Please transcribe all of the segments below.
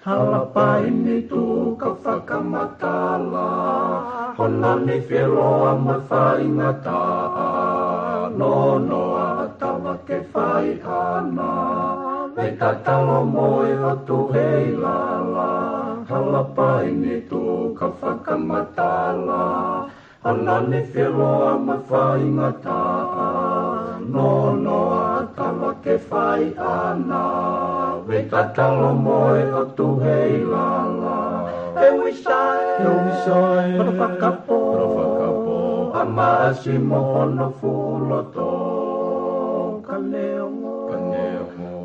Halapaini tu ka whakamatala, honani whiroa ma whaingata, no noa tawa ke whai ana, me tatalo moe o tu hei lala. Halapaini tu ka whakamatala, honani whiroa ma whaingata, no noa tawa ke whai ana, me tatalo moe o tu hei lala. E wisai, para whakapo, a maasi mohono fuloto. Ka neongo,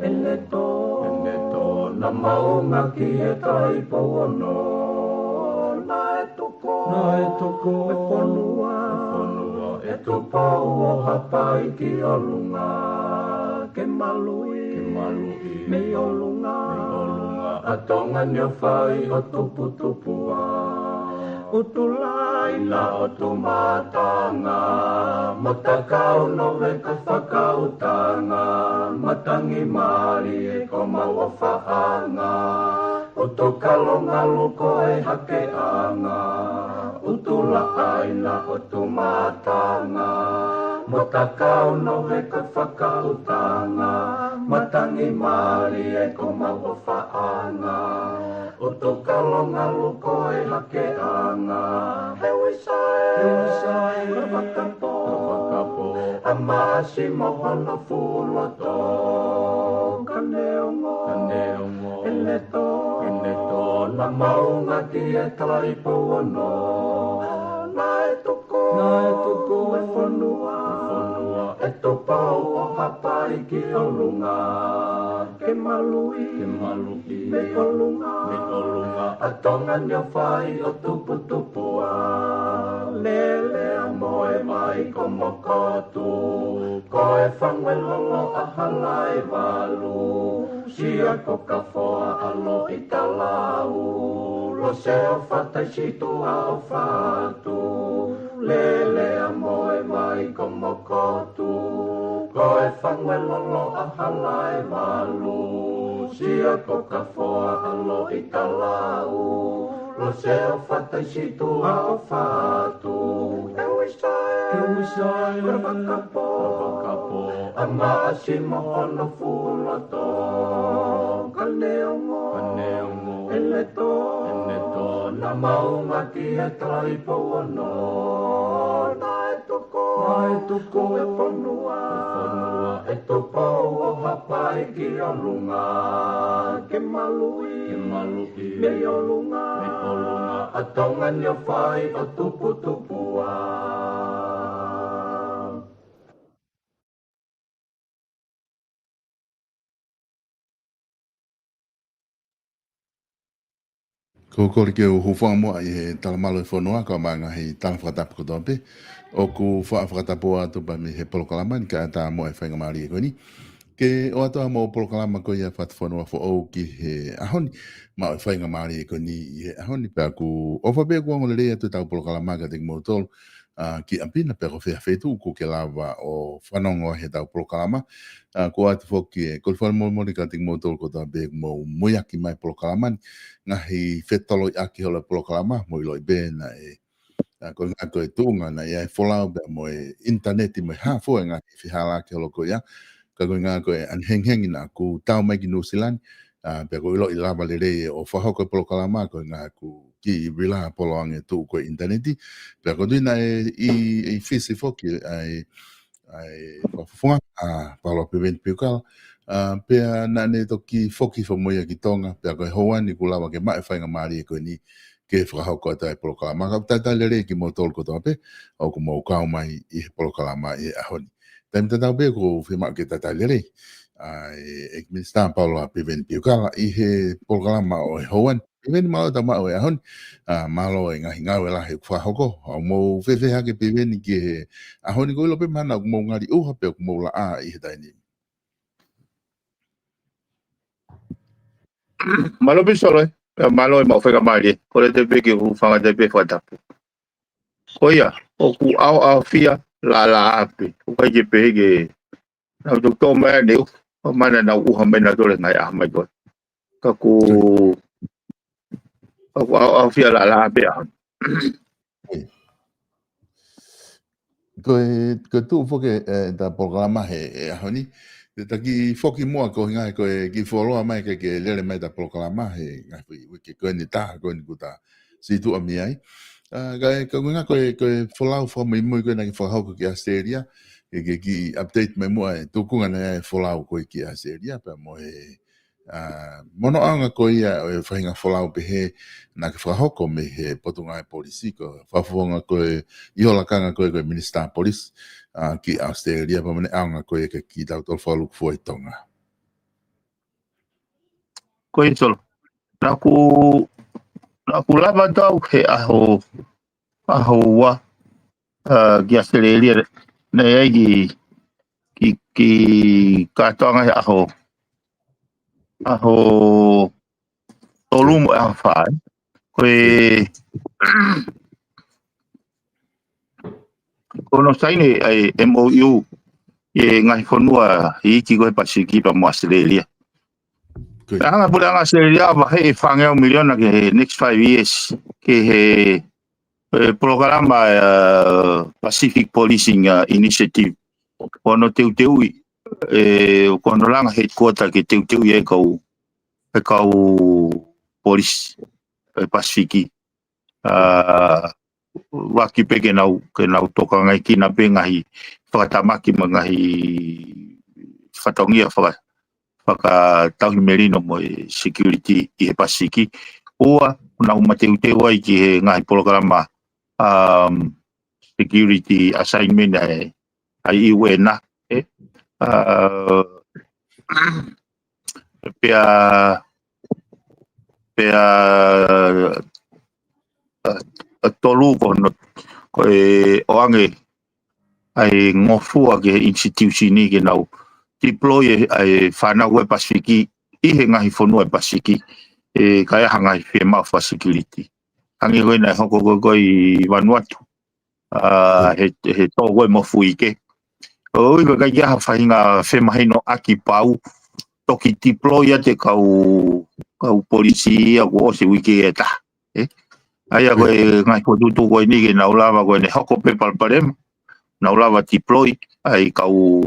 ele to, na maunga ki e tai pono. Na e toko, e ponua, e tupo o hapai ki o lunga. Ke malui, me o lunga, a tonga ni o whai o tupua. Utulai na o tu matanga, matakau no me ka whakautanga, matangi mari e ko maua whaanga, utukalonga luko e hake anga, utulai na o tu matanga, matakau no me ka whakautanga, matangi mari e ko maua whaanga, utukalonga luko e hake anga. He wisai, whakapo, a maasi mohono fuloto. Ka neongo, ele to, na maunga ki e tai pono. Na e toko, e whanua, e topa o hapai ki o lunga. Ke malui, me o lunga, a tonga ni o whai o tupua. Lele a moe mai ko mokotu, ko e whangwe lolo a halai walu. Sia ko ka whoa alo i talau, lo se o whatai situ a o whatu. Lele a moe mai ko mokotu, ko e whangwe lolo a halai walu. Sia ko ka whoa alo i talau, lo se o whatai situ a o whatu. E wisai, para whakapo, a maasi mohono fuloto. Ka neongo, ele to, na maunga ki e tai pono. Na e toko, e whanua, e tupo o hapai ki o lunga. Ke malui, me o lunga, a tonga ni o whai o tupua. Ko kore ke o hufanga moa i he talamalo e whanua ka maanga hei talawhakatapu ko tōpe. O ku whaafakatapu atu pa mi he polokalama ni ka ata moa e whainga maari e koe ni. Ke o atoa mo polokalama ko ia whatu whanua fo au ki he ahoni. Ma o e whainga maari e koe ni i he ahoni. Pea ku ofa pia kua ngole rea tu tau polokalama ka teki mo tolu. Ki ampina pea ko whea whetu ko ke lawa o whanongo he tau polokalama. Ko atu whoki e kore whanu mo ka teki mo tolu ko tau be mo moiaki mai polokalama ni. Ngahi whetolo i aki hola polokalama mo i loi bēna e ko ngā koe tūnga na ia e wholau bea mo e interneti mo e hāfo e ngahi whihala aki hola ko ia ka koe ngā koe anhenghengi na ku tau mai ki New Zealand bea ko i loi lava le rei o whahoko e polokalama ko ngā ku ki rila poloange tū koe interneti bea ko tuina i whisi whoki ai whafunga palo pe venti piukala pea nane toki foki whamoia ki tonga, pea koe hoani ku lawa ke mai whainga maari e koe ni ke whakahauko atai polokalama. Ka taitai lere ki mo tolu ko toa pe, au ku mau kau mai i he polokalama i ahoni. Taim tatau pe ko whima ke taitai lere, e minister Paulo Piven Piukala I he programa o hoan Piven mau ta mau ahon malo e ngahi ngau la he kwa hoko au mo fefe hake Piven ki he ahon ko lo pe mana mo ngari uha pe mo la I he taini malo bisolo malo mau feka mali ko le te peke hu fanga te pe fatapu ko ia o ku au fia la ape ko ka je pege na to to mai ne o mana na uha me na dole ngai a mai ko ka ku au fia la ape a ko tu foke da programa he ahoni taki foki mo ko ngai ko ki follow mai ke lele mai da programa he ngai ke ko ni ta ko ni kuta si tu ami ai ko ngai ko follow for mai mo ko na follow ko ki Australia ke ki update mai mo tu ku na follow ko ki Australia pa mo mono anga ko ia e whainga whalau pe he na ke whahoko me he potunga e polisi ko whafuonga ko I hola kanga ko e minister polis ki Australia pa mene anga ko e ki tau tol whaluk fua I tonga. ko I tolo na ku lava tau he aho wa ki Australia na ei ki katonga he aho tolumu e hawhai kono saine ai MOU e ngai whanua I ki koe Pasifiki pa mo Australia. Anga pule anga Australia wa he whangeo miliona ke he next 5 years ke he programa Pacific Policing Initiative kono teuteu kono langa headquarter ke teuteu e kau police Pasifiki waki pe ke nau toka ngai ki na pe ngahi whakatamaki ma ngahi whatongia whaka tauhi merino mo security I he Pasifiki ua na umateu ai ki he ngahi programa security assignment ai iwena pea tolu kono ko oange ai ngofua ke institution ni ke nau deploy ai whanau e Pasifiki I he ngahi whanua e Pasifiki kai hanga I whema for security hangi koe nai hoko koe I Vanuatu he tō koe mo fui ke oi koe kai kia hawhainga whema hino aki pau toki deploy te kau polisi a ko se wiki e ta ai a koe ngai potutu koe ni ke nau lava koe ne hoko pe palparem nau lava deploy ai kau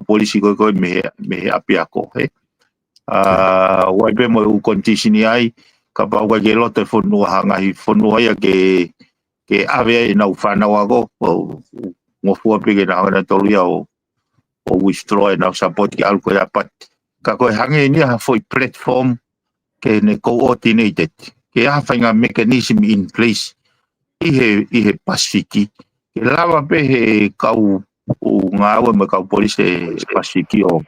polisi koe me api ako wai pe mo u condition ai ka pau ka ke lote whanua hanga I whanua ia ke ave nau whanau ako ngofua pe ke na hana tolu ia o withdraw nau support ki alko ia pat ka koe hange ni ha foi platform ke ne coordinated ke ha whainga mechanism in place I he Pasifiki ke lava pe he kau o ngā aue me kau polisi Pasifiki o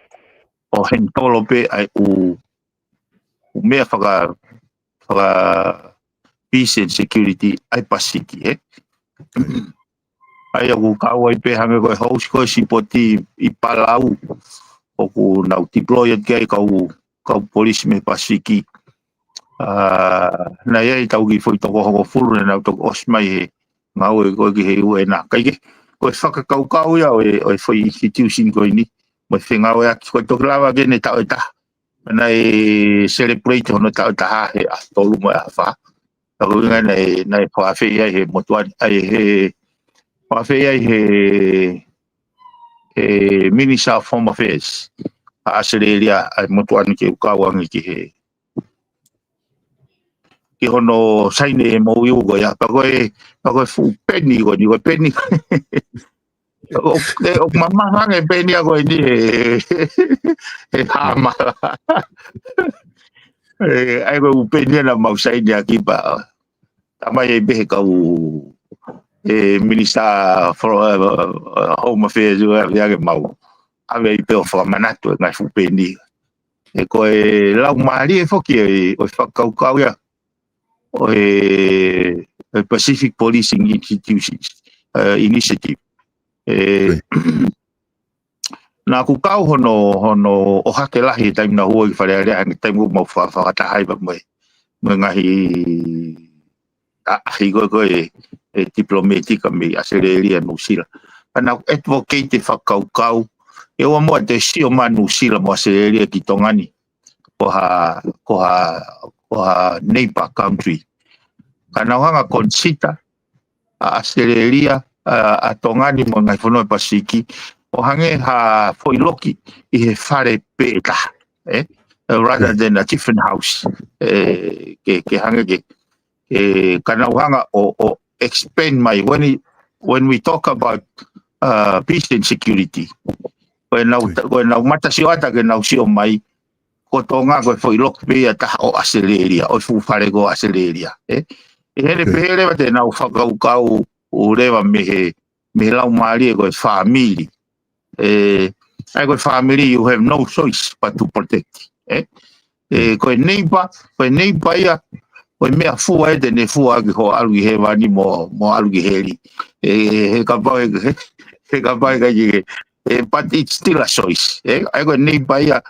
hentolo pe ai u mea whaka peace and security ai Pasifiki ai aku kau ai pe hange koe house koe sipoti I Palau o ku nau deployed ke kau polisi me Pasifiki na ia I tau ki foi toko hongo furu na nau toko osmai he ngau e koe ki he ue na kai ke koe whakakau ia o foi institution koe ni mo whengau e aki koe toki lawa ke ne tau e ta na celebrate hono tau e ta ha he a tolu mo e hawha tau inga na whawhi ia he motuani ai he whawhi ia he Minister of Home Affairs a Australia ai motuani ke ukawangi ki he ki hono saine mo iu go ya pa koe fu penny go ni go penny o mama hange penny go ni he hama ai go penny na mau saine aki pa tamai be ka Minister for Home Affairs ya ke mau ave i peo whamanatu e ngai whupeni. E koe lau maari e whoki e whakaukau ia o Pacific Policing Initiative. Nā kukau hono o hake lahi taim na hua i wharearea hangi taim u mau whakatahai pa moe ngahi ahi koe diplomatika me Australia New Zealand. Pana advocate whakaukau e oa moa te sio ma New Zealand mo Australia ki tongani ko ha neighbor country. Kana hanga consider Australia a tongani mo ngai whanau Pasiki o hange ha foiloki i he whare pēta, rather than a different house. Ke hange ke kana hanga o expand mai when we talk about peace and security. When now mata siwata ke now sio mai ko tonga ko foiloki pēta o Australia o fu whare ko Australia. E hele pēre wate now whakaukau o rewa me lau maari e koe family. I got family, you have no choice but to protect. Koe neighbor ia, koe mea fua e tene fua ki ho alugi he wani mo alugi heri. He ka pau ka but it's still a choice. I got neighbor ia,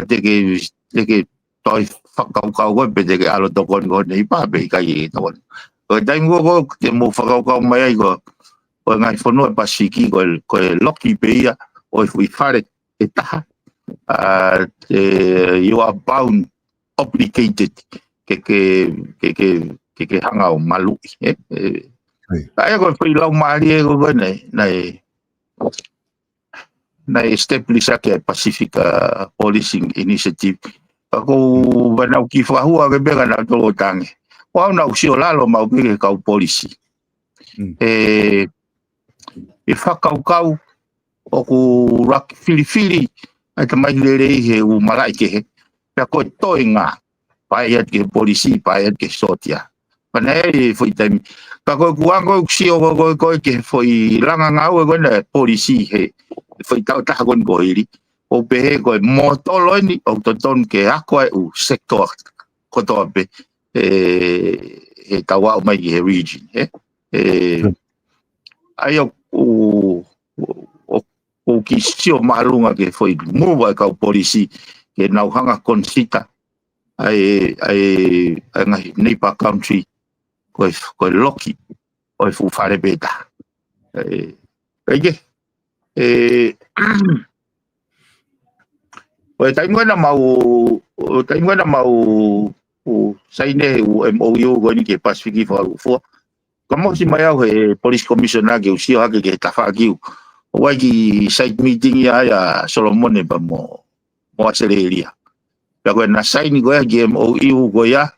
teke toi whakaukau koe pe teke alo tokoni ko neighbor pe ka i tokoni. Koe taingo ko te mo whakaukau mai ai ko ngai whanua Pasiki koe loki pe ia o i whare e taha. You are bound, obligated ke hanga o malui. Ai koe whi lau maari e koe nei establish ake Pacific Policing Initiative. Ako wanau ki whahua ke bega na tolo tange. Wau nau sio lalo mau peke kau policy. E whakaukau o ku raki whiriwhiri ai ta mai lerei he u malai ke he pia koe toi ngā pai at ke polisi, pai at ke sotia pana e foi taimi ka koe kuango uksio koe ke foi langa ngau e koe na polisi he foi tau taha koe koiri o pehe koe motoloini o toton ke ako e u sektor kotoa pe he tawa o mai he region ai o ki sio maalunga ke foi mua ka polisi ke nau hanga konsita ai ngai neighbor country koe loki o fu fare beta o taimwana mau o saine o MOU goni ke Pacific for como si mai au he police commissioner ke usio hake ke tafakiu o ki site meeting ya Solomon ba mo Australia ya ko na saini go ya MOU go ya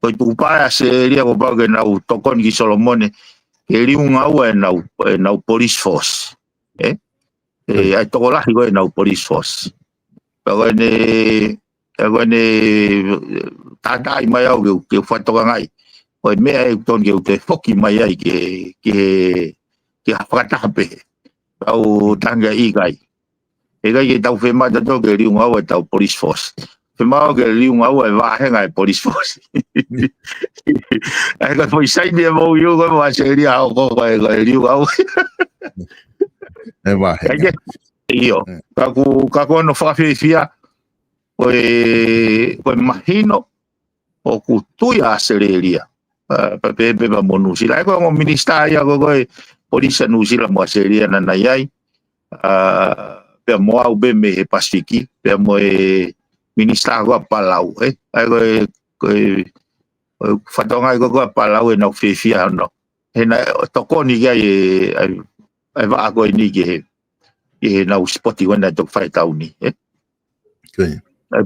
ko tu pa Australia go ba ke na tokon ki Solomon ke liunga o na police force ai to la go na police force ba ne tata mai au ke fatoka ngai o mea e ton ke te foki mai ai ke whakatape au tanga i gai e gai e tau whemata tō ke riunga au e tau police force whemao ke riunga au e wahenga e police force e ka poi saini e mau iu koe mua seria au koe e riunga au e wahenga iyo kako no whawhiwhia koe mahino o ku tuia Australia pepe ba mo New Zealand ko mo minister ya ko polisi New Zealand mo Australia na nai pe mo au be me Pasifiki pe mo minister ko Palau ai ko fatonga ko Palau na fefia no na tokoni ga ai va ko ni ke na spoti wanda to fight tauni ai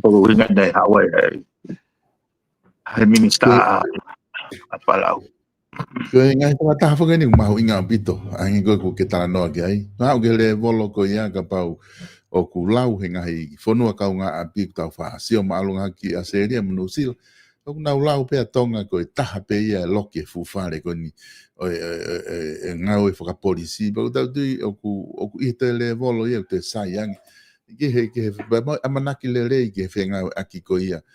po ringa dai hawa ai minister Palau. Koe ngai whakataha whakani mahu inga pito, angi koe ko ke tala noa ki ai. Ngā uke le volo ko ia ka pau o ku lau he ngahi whanua kau ngā api ku tau wha sio maalunga ki a seria manu sila. o na lau pe tonga ko taha pe ia loke fufare ko ni o ngau e foka polisi ba da du o ku I te le volo ia te sayang ke ba amanaki le le ke fenga aki ko ia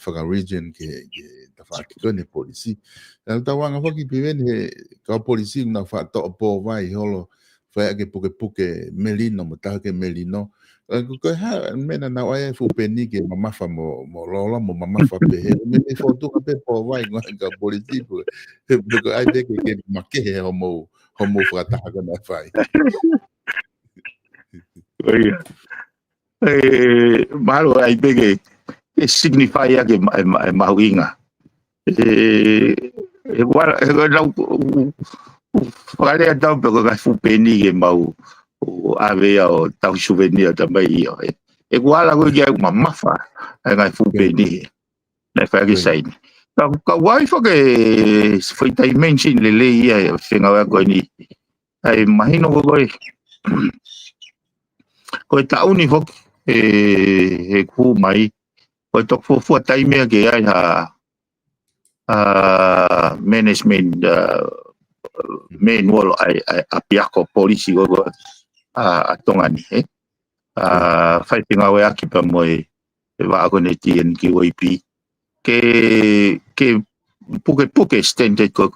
foka region ke ta fa ki ko ni polisi ta wanga foki piven he ka polisi na fa to po vai holo fa ke puke melino mo ta ke melino ko ha mena na ai fu peni ke mama fa mo lola mo mama fa pe me foto ka pe po vai nga polisi ko ai be ke make he homo frata ka na fai malo ai be ke signify ke mahuinga wala na wala da be ka fu peni ke mau o ave o tau souvenir também e wala ko ke mama fa nga fu peni na fa ke sai ka wai fo ke foi tai mention le ia finga ko ni ai imagino ko ta uni fo ku mai ko to fo tai me ke ai management manual ai apiako polisi ko tongani fai pinga we aki pa moi va ko ne tien ki OIP ke puke extended ko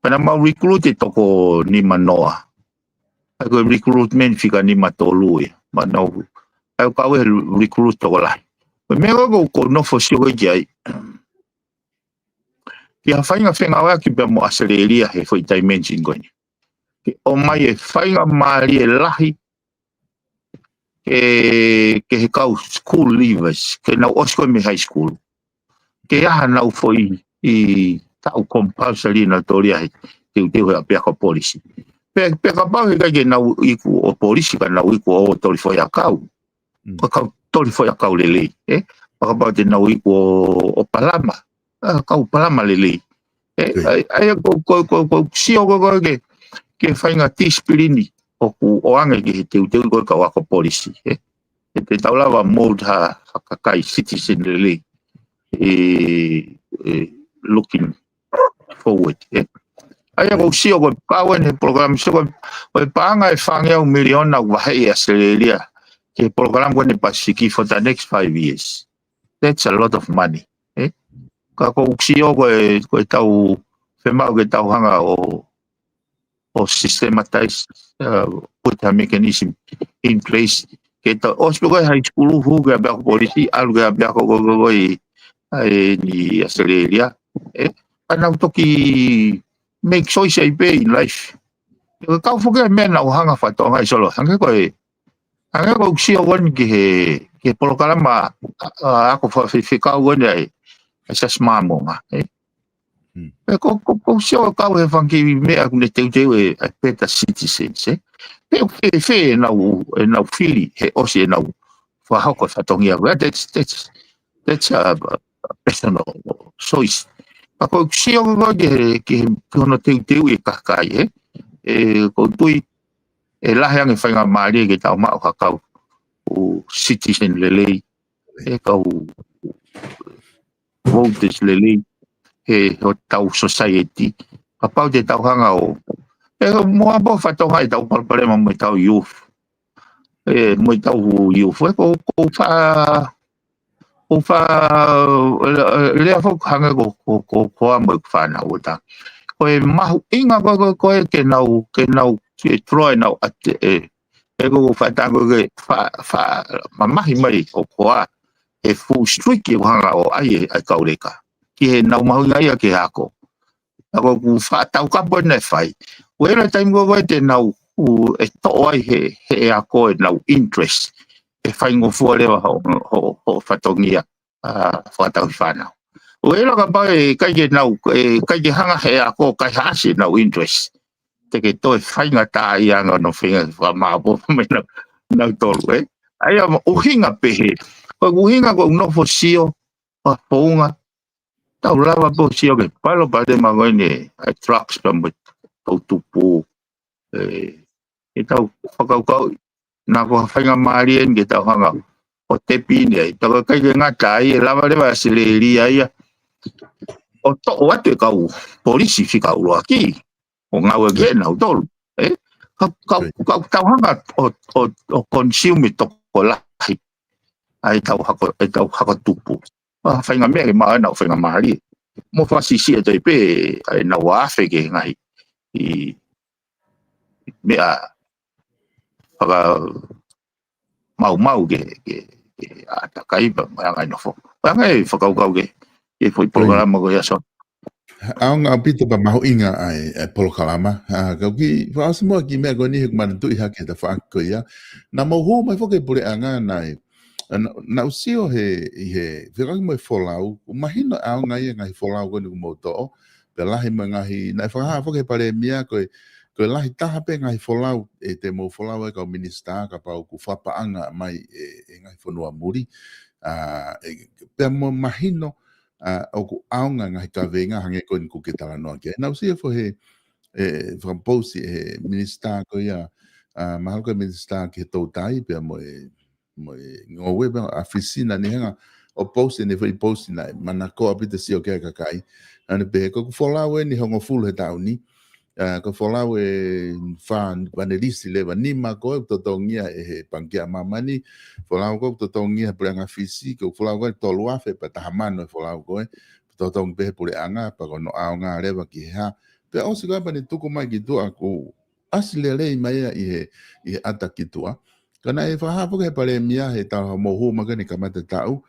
pana mau recruit to ko ni manoa ko recruitment fika ni matolu manau ai ka we recruit to la me ko no fo si ko jai ki ha fainga fenga wa ki pe mo Australia he foi dimension goni o mai e fainga mali e lahi ke he kau school leavers ke na osko me high school ke ha na foi I tau compulsory na toria he te a pe ko policy pe ka pa ke na iku o policy ka na iku o tori foi a kau ka tori foi a kau lele pa ka te na iku o palama kau palama lele ai ko si o ke fainga tispirini o anga ke te ko ka wa ko policy te taulava mode ha kai citizen lele looking forward ai ko si o ka wen program so ko panga e fanga 1 million na wa he Australia ke program ko ne pasiki for the next 5 years that's a lot of money ka ko si o ko tau fema o tau hanga o systematize put a mechanism in place ke ta hospital high school hu ga ba polisi al ga ba ko ni Australia ana toki make choice I pay in life ka fu ga men au hanga fa to ngai solo hanga ko si o wan ke programa ako fa fika wan ai esa smamo ma ko si o ka we fan ki me aku ne te e peta citizens fe na fili he o si na fa hako fa tongia that's a personal choice ako si o ke no te e kakai ko tui la hang fa nga mali ke tau ma ka o citizen lele ka voters lele o tau society apa te tau hanga o mo abo fa to hai tau problema mo tau youth mo tau youth ko fa le fo hanga ko mo fa na o ta ko ma inga ko ke nau ke troi nau at ko fa ta ko fa mama mai o ko full street ke hanga o ai ka ureka ki na mau ngai ke ako ku fa tau ka bona fai we na time go te na e to ai he ako na interest e fai ngo fu le ho fatongia fa tau fana we la ka ba ka ke na ka ke hanga he ako ka hasi na interest te ke to fai nga ta ia no finga fa ma bo me na to we ai o hinga pe ko hinga ko no fo sio pa ponga tau lava po si o ke palo pa de mango ni trucks pa mo tau tupu tau whakau na ko whainga marien ke tau hanga o te pine tau kai ke ngata ai lava lewa sileria ia o to o ate kau polisi fi kau lo aki o ngau ge na o tolu kau tau hanga o consume to ko lahi ai tau hako tupu whainga mea ke maa na o whainga maari mo whasisi e toi pe ai na wafe ke ngai i mea whaka mau ke atakai pa ngai no fo ngai whakaukau ke e foi programa ko yaso Ang apito pa mahu inga ay polokalama kau ki fa semua ki me goni hik man tu iha ke ta fa ko ya na mo ho mai fo ke pure anga nai na usio he vega mo folau imagino a ngai folau ko mo to pe la he ngai na fa fo ke pare mia ko la ta pe ngai folau e te mo folau e ka minista ka pa ku fa pa anga mai ngai fo no muri pe mo imagino o ku aunga ngai ka venga hange ko ku ke tala no ke na usio fo he from posi minista ko ya mahal ko minista ke to tai pe mo ngowe ba oficina ni hanga o post ni foi post na mana ko apita si o ke kai ane pe ko folawe ni hongo full he tauni ko folawe fan panelist le ni ma ko to tongia e pangia mama ni folawe ko to tongia pranga fisi ko folawe to lua fe pa tamano folawe ko to tong pe pure anga pa ko no anga reba ki ha pe o siga pa ni tuko mai ki tu ako asilele mai i ata ki tua kana e fa fo ke pare mia he ta mo ho ma ke ni kamata tau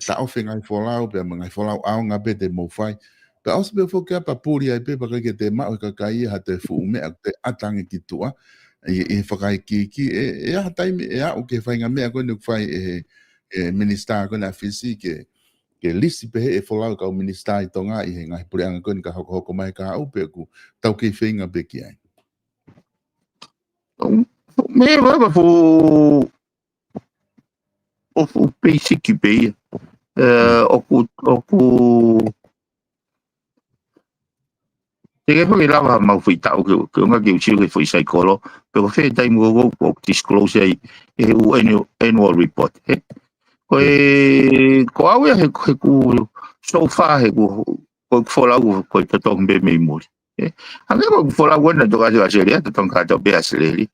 tau finga i folau pe ma ngai folau au nga pe te mo fai pe os be fo ke pa puri ai pe pa ke te ma o ka kai ha te fu me te atangi ki tua e fa kai ki e ha tai e a o ke fai nga me ko ni fai minister ko na fisi ke lisi pe e folau ka o minister i tonga i ngai puri anga ko ni ka hoko mai ka au pe ku tau ke finga pe ki ai me va fu o basic pe o ku te ke foi lava mau foi tau ke nga ke uchi ke foi sai kolo pero fe dai mo go disclose ai o annual report ko au he ku so far he ku fola ko te tong be me mo anga ko fola wona to ka seria to tong ka to be asleri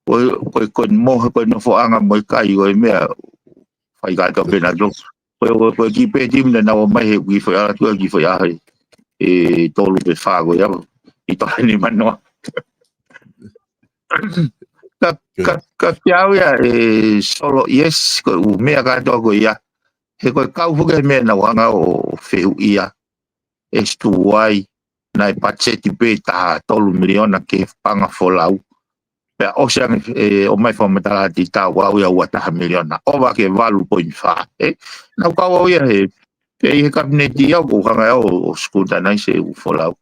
ko mo ko no fo anga mo kai o me fai ga to be na do ko ki pe tim na o mai wi fo ya to ki fo ya e tolu pe fago ya i to ni mano ka piau ya solo yes ko me ga to ko ya he ko kau fu ke me na wanga o feu ia estuai na pacheti pe ta tolu miliona ke panga folau pe o se o mai fo metala ti ta wa wa ta miliona o va ke valu po infa na ka wa ya he e kabineti ya ko hanga o skuta na se u folau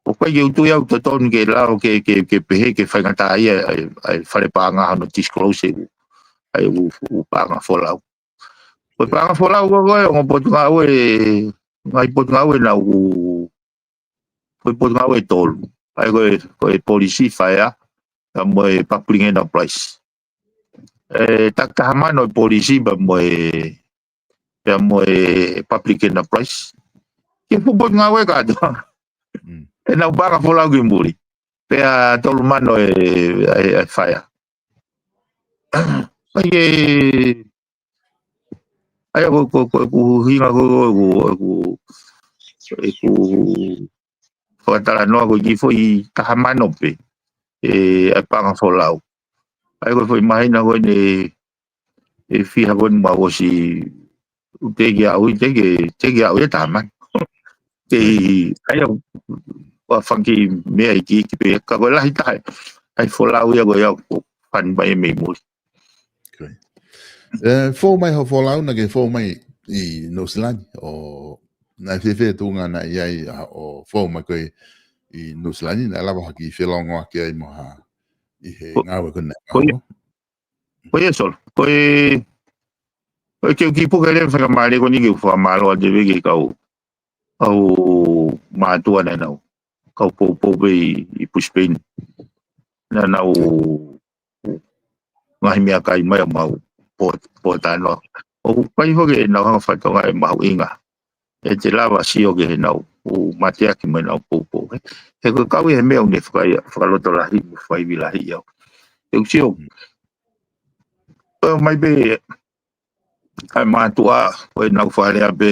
o ko ye tu ya to ton ke la ke pe ke fa ngata ai fare pa nga no disclose ai u pa nga folau o pa nga folau go o po nga we mai po nga we na u po nga we tol ai ko polisi fa ya mo pa public enterprise tak mano polisi ba mo public enterprise ke po nga we ka do na ba folau ge muri pe a tol mano fa ya ai ko hinga ko tala no ko ki foi ta mano pe a pa folau ai ko foi mai na ko ne fi ha kon ma wo si te ya o ya ta man te ai wa fanki me ai ki pe ka ko la ta ai folau ya go ya fan ba me mo fo mai ho folau na ke fo mai i no slani o na fe tu nga na ai o fo mai ko i no slani na la ba ki fe longo ke ai mo ha i he nga wa ko na ko ye sol ko ke ki po ke le fa ma le ko ni ke fo ma lo de ke ka o ma tu na na ka po be i puspen na o ngai mea kai mai mau po tano o pai ho ke na ha fa tonga e mau inga e te lava si o ke na o matea ki me na po he ko ka we me o ne fa lo to la hi fa i la hi yo e si o mai be ai ma tua o na fa le be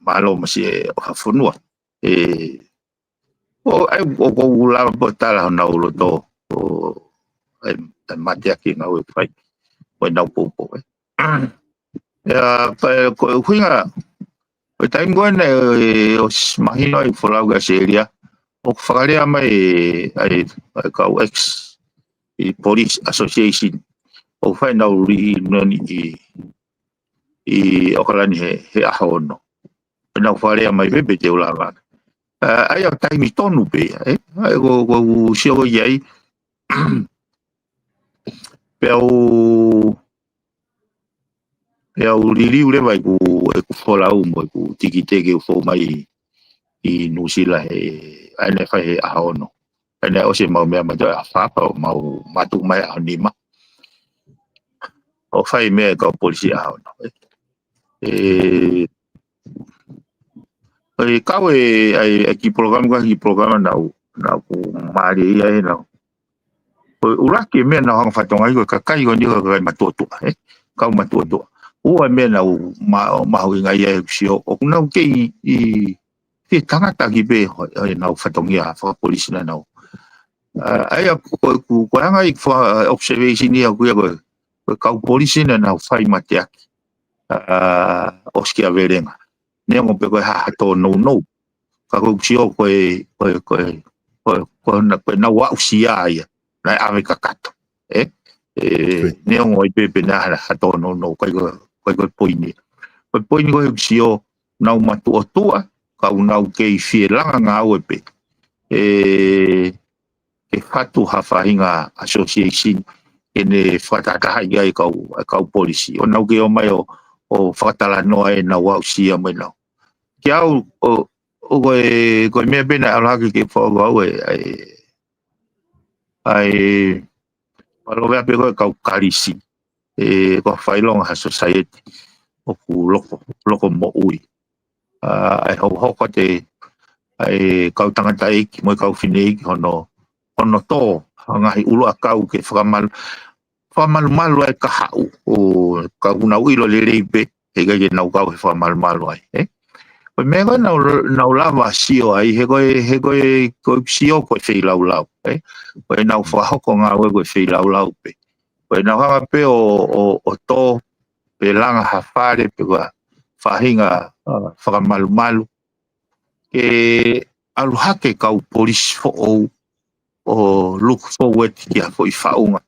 malo ma si o ha funua o ai o la botala na o lo to o ai matea ki na o fai o na po ya ko huinga o time go na o mahino i folau ga seria o fagarea mai ai ka ex i police association o fai na uri noni i okalani he ahono na fagarea mai bebe te ulava ai o time tonu pe ai go sio yai pe o lili ule vai ku folau mo ku tikiteke fo mai i nusila ane fai ahono ane o se mau mea mato a whapa o mau matu mai a nima o fai mea ka polisi ahono kau ki programa na ku maari ia e na uraki mea na hanga whatonga i ka kai ko ni ka kai matotua kau matotua ua mea na mahu inga ia e kusio o kuna uke i tangata ki be na whatongia whaka polisi na nau ai ku hanga i observation ia kuia ko kau polisi na nau whai mateaki oski a verenga ne mo pe ko ha to no ka ko kusio ko na wa usia ia na ave kakato ne mo i pepe na ha to no ko poini ko kusio na matu o tua ka unau ke fie langa nga wepe e fatu hafahinga association ene fatata ia i kau polisi o nau ke o mai o fatala noa e na wau sia mai nau ki au o ko me bena ala ke fo wau ai palo vea pe kau karisi ko failong ha society o ku loko mo ui ai ho ko te ai kau tangata ki mo kau fine ki hono to ngai ulu akau ke famal malu ai ka hau o ka una uilo le reipe e ga na kau famal malu ai o me ga na lava sio ai he ko sio ko fe lau o na fa ho ko nga we ko fe lau pe o na ha pe o to pe langa ha fare pe ga fahinga famal malu ke alu hake kau polisi fo o look forward kia fo i faunga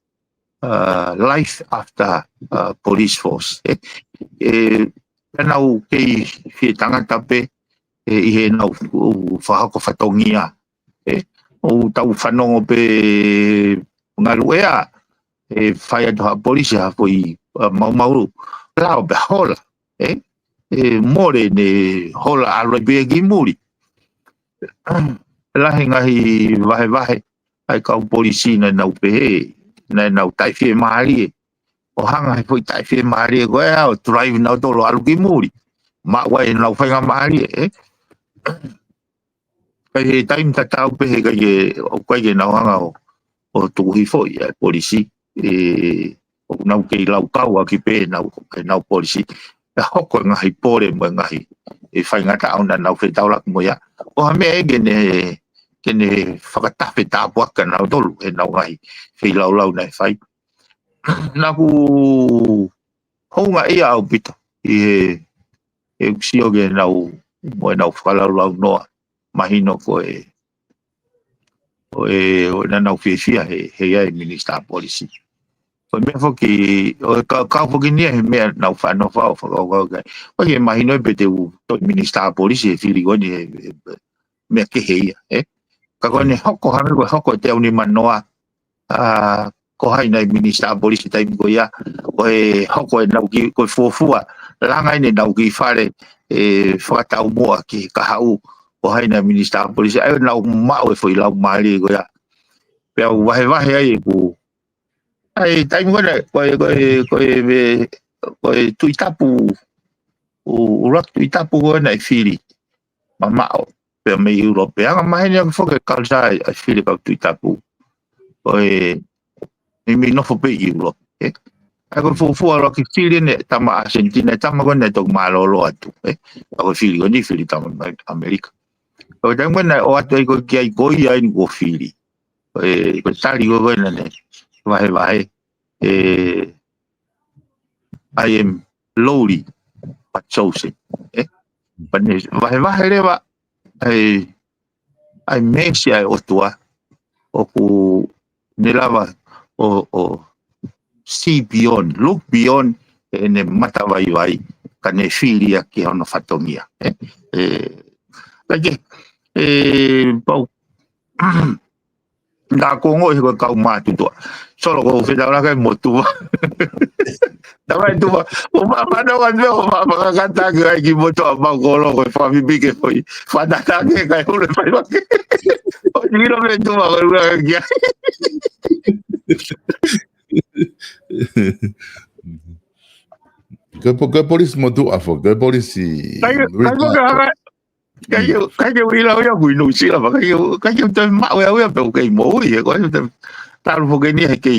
life after police force nau kei fi tangata pe i he nau whahako whatongia o tau whanongo pe ngalu ea whai atoha polisi ha fo i mauru lao be hola more ne hola alo be gi muri lahi ngahi vahe ai kau polisi na nau pe na nau tai fie mari o hanga foi tai fie mari ko o drive na to lo alu ki muri ma wai nau fai mari kai time ta tau pe ga o kai na hanga o tu hi foi polisi o nau ke lau kau ki pe nau polisi e hoko ngahi pore mo ngahi e fai ngata ona nau fe tau lak mo ya o ha me kene whakatape tā puaka nau tolu e nau ngai whi lau nei whai. Nā ku hounga ia au pito i he usio ge nau mo e nau whakalau noa mahino ko o na nau whiawhia he ai minister policy. O mea whoki, o ka whoki nia he mea nau whanau whakau kai. O ke mahino e pete u minister policy he whirigoni mea ke heia, ka kone hoko hame ko hoko te uni manoa ko hai nei minister polisi tai ko ia ko e hoko e nau ki ko fofua langa ine nau ki fare whakatau moa ki ka hau ko hai nei minister polisi ai nau mau e foi lau mali ko ia pe au wahe ai ku ai tai mo na ko tuitapu o rak tuitapu na fili mama pe me europea ma henia fo ke kalsa ai fili ka tuitapu ko mi no fo pe euro ako fu alo ki fili ne tama Argentina tama ko ne to malolo atu ako fili ko ni fili tama Amerika o tai mo na o atu ko ki ai ko ia ni ko fili ko sali ko na ne vai I am lowly but chosen but vai leva ai mesia o tua o ku nelava o see beyond look beyond ene mata vai kane filia ki ono fatongia lagi pau na kongo ko kau matu to solo ko fedala ka motu Tama itu o mana kan o makakanta ka ki moto ba golo ko fa mi bige foi fa da ta ke ka o le fa ke o ni lo me tu ba ko ya que polis motu afo que polis Kayo wila ya wino sila ba kayo te ma ya pe ko mo ye ko te tal fo ke ni ke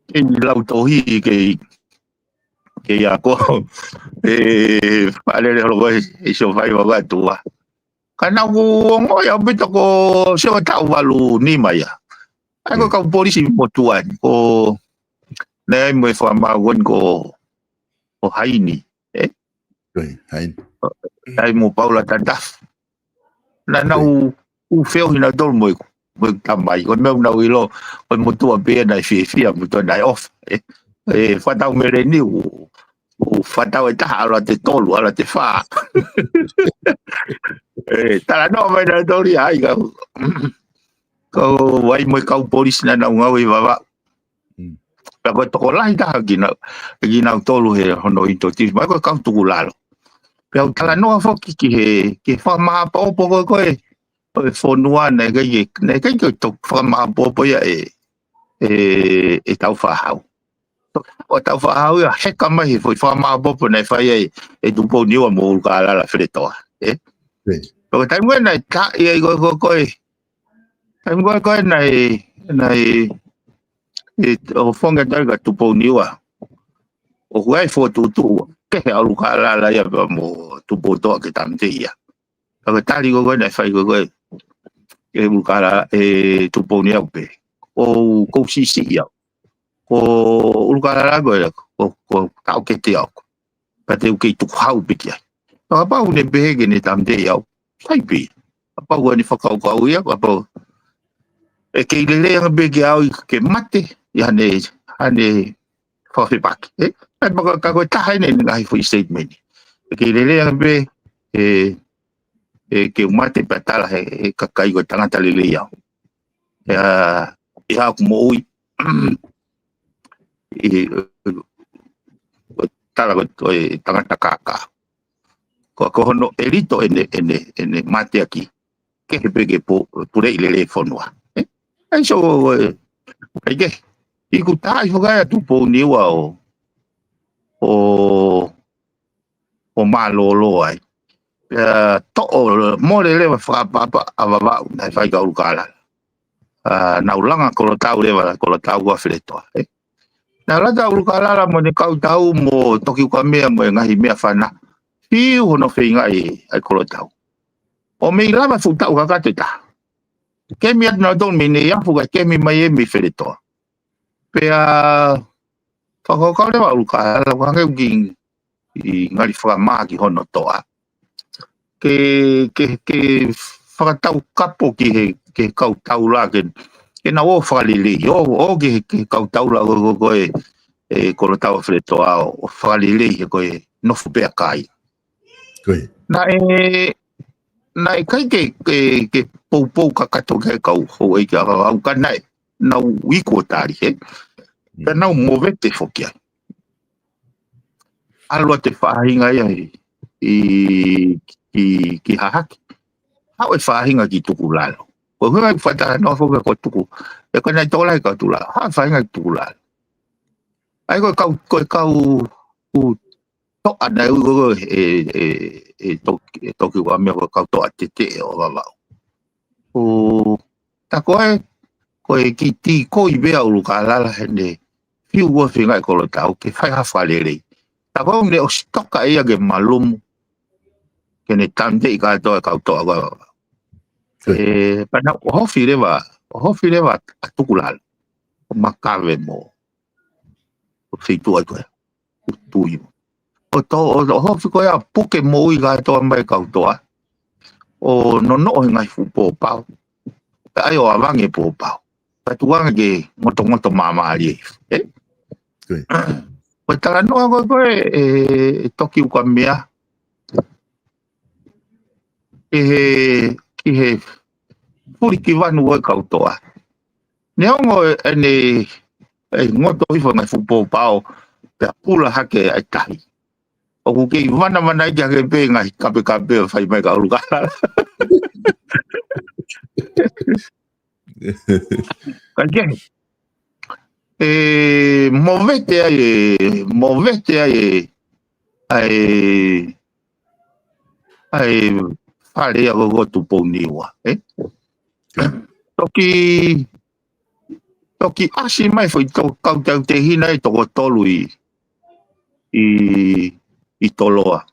ke lau to hi ke ya ko ale le lo e so fai ba tu wa kana wo mo ya bito ko se ta walu ni maya ako ka polisi motuan ko na mo fa ma won ko o haini haini ai mo Paula Tadaf na u feo hina dol mo tamai ko meu na wilo ko mo tu be na fia mo to na off fa ta me re ni u fa ta ta ala te tolu ala te fa tala no me na doli ai ga ko wai mo ka polis na nga we baba ko to lai ta gina tolu he hono ito ti ba ko ka tu lalo Pero tala no fo ki fa ma po ko fo noa ne ga to fa ma po ya tau fa hau o tau fa hau ya he ka mai fo fa ma po ne fa ye tu po ni wa mo ka la freto pero tai mo na ka ko tai mo ko na o fonga ga tu po ni wa o wai fo tu ke alu kala la ya mo tu boto ke tamte ya ka tali go na fai go e bulkala tu poni pe o ko si ya o ulkala la go ko ta ke te au pa te ke tu hau bikia pa pa une be ge ne tamte ya sai bi pa go ni fa ka ya pa ke le le be ge au ke mate ya ne ane fa fi pak ka ko ta ne ngai fo statement ke le be ke mate patala ka kai go tanga tali le ya ya ko mo tala go tanga takaka ko no elito ene mate aquí ke pe po pure le fonwa ai so ai ke ikuta fo ga tu po niwa o malolo ai to mo le fa pa ava na fa ga ukala na ulanga ko tau le ko tau wa freto na la da ukala la mo ne ka tau mo toki ka me mo ngahi me fa na i no fe ngai ai ko tau o me la fu tau ka ta ke mi na don me ne ya fu ga ke mi mai me freto pe fa ko ka le wa ukala wa ga ging i ngari fa ma ki hono toa ke fa tau kapo ki ke kau tau la ke na o fa le o ke kau tau la go ko tau freto o fa le ko no fu pe kai na kai ke po ka to ke kau ho e ka au ka na wi ko tari ka na mo vete fokia alo te whahinga i hahaki. Hau e whahinga ki tuku lalo. ko ngai fata no fo ko tuku e ko nai tola ka tula ha fa ngai tula ai ko u to ana u to ki wa me ko to atete o va o ta ko ki ti ko I be au ka la hende fiu wo finga ko lo tau ke fa ha fa le ta ko me o stoka ia ke malum ke ne tante ka to pana o hofi leva atukulal makave mo o fitu ai ko tui o to o hofi ko ya puke mo I ga to mai ka to o no ngai fu po pau ai o avange po pau pa tuanga ke moto mama ali ko tala no ko toki ko mea he puri ki wanu o kautoa. Ne ongo ene ngoto I whanga fupo pao pe pula hake ai tahi. O ku kei wana I jake pe ngai kape o whai mai ka urukala. Kake. Movete ai fare a go tu poniwa, Toki asi mai foi to kau te hina I toko tolu I toloa.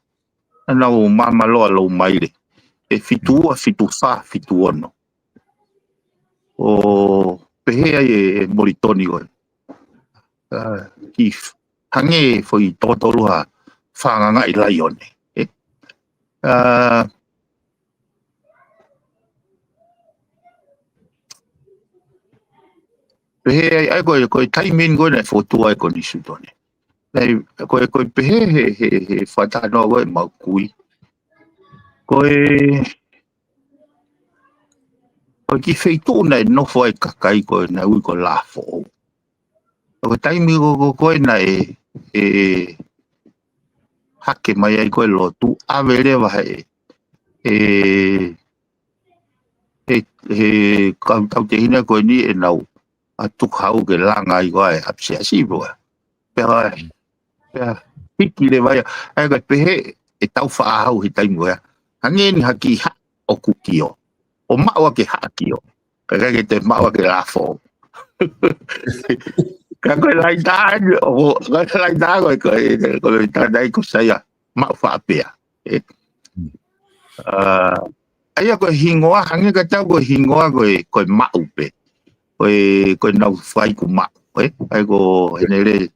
Ana o mama loa lo maile. E fitu fa fitu ono. O pehea e moritoni goi. Ki hange foi to tolu ha whanganga I laione. Pehe ai ko timing go na foto ai ko ni sutone. Nei ko pehe he fata no go ma kui. Ko ki feito na no foi kakai ko na ui ko la fo. Ko timing go na hake mai ai ko lo tu avere va kau te hina ko ni nau atu hau ke langa I goa apsia siboa. Pea hiki le vai ai ka pehe tau wha hau he taimu hange ni haki ha o kukio. O maua ke hakio. Ka te maua ke lafo. Ka koe lai tāne o lai tāne koe tānei ko saia mau whapea. Aia koe hingoa hange ka tau koe hingoa koe mau pe. Koe nau whai ku mau, ai ko henere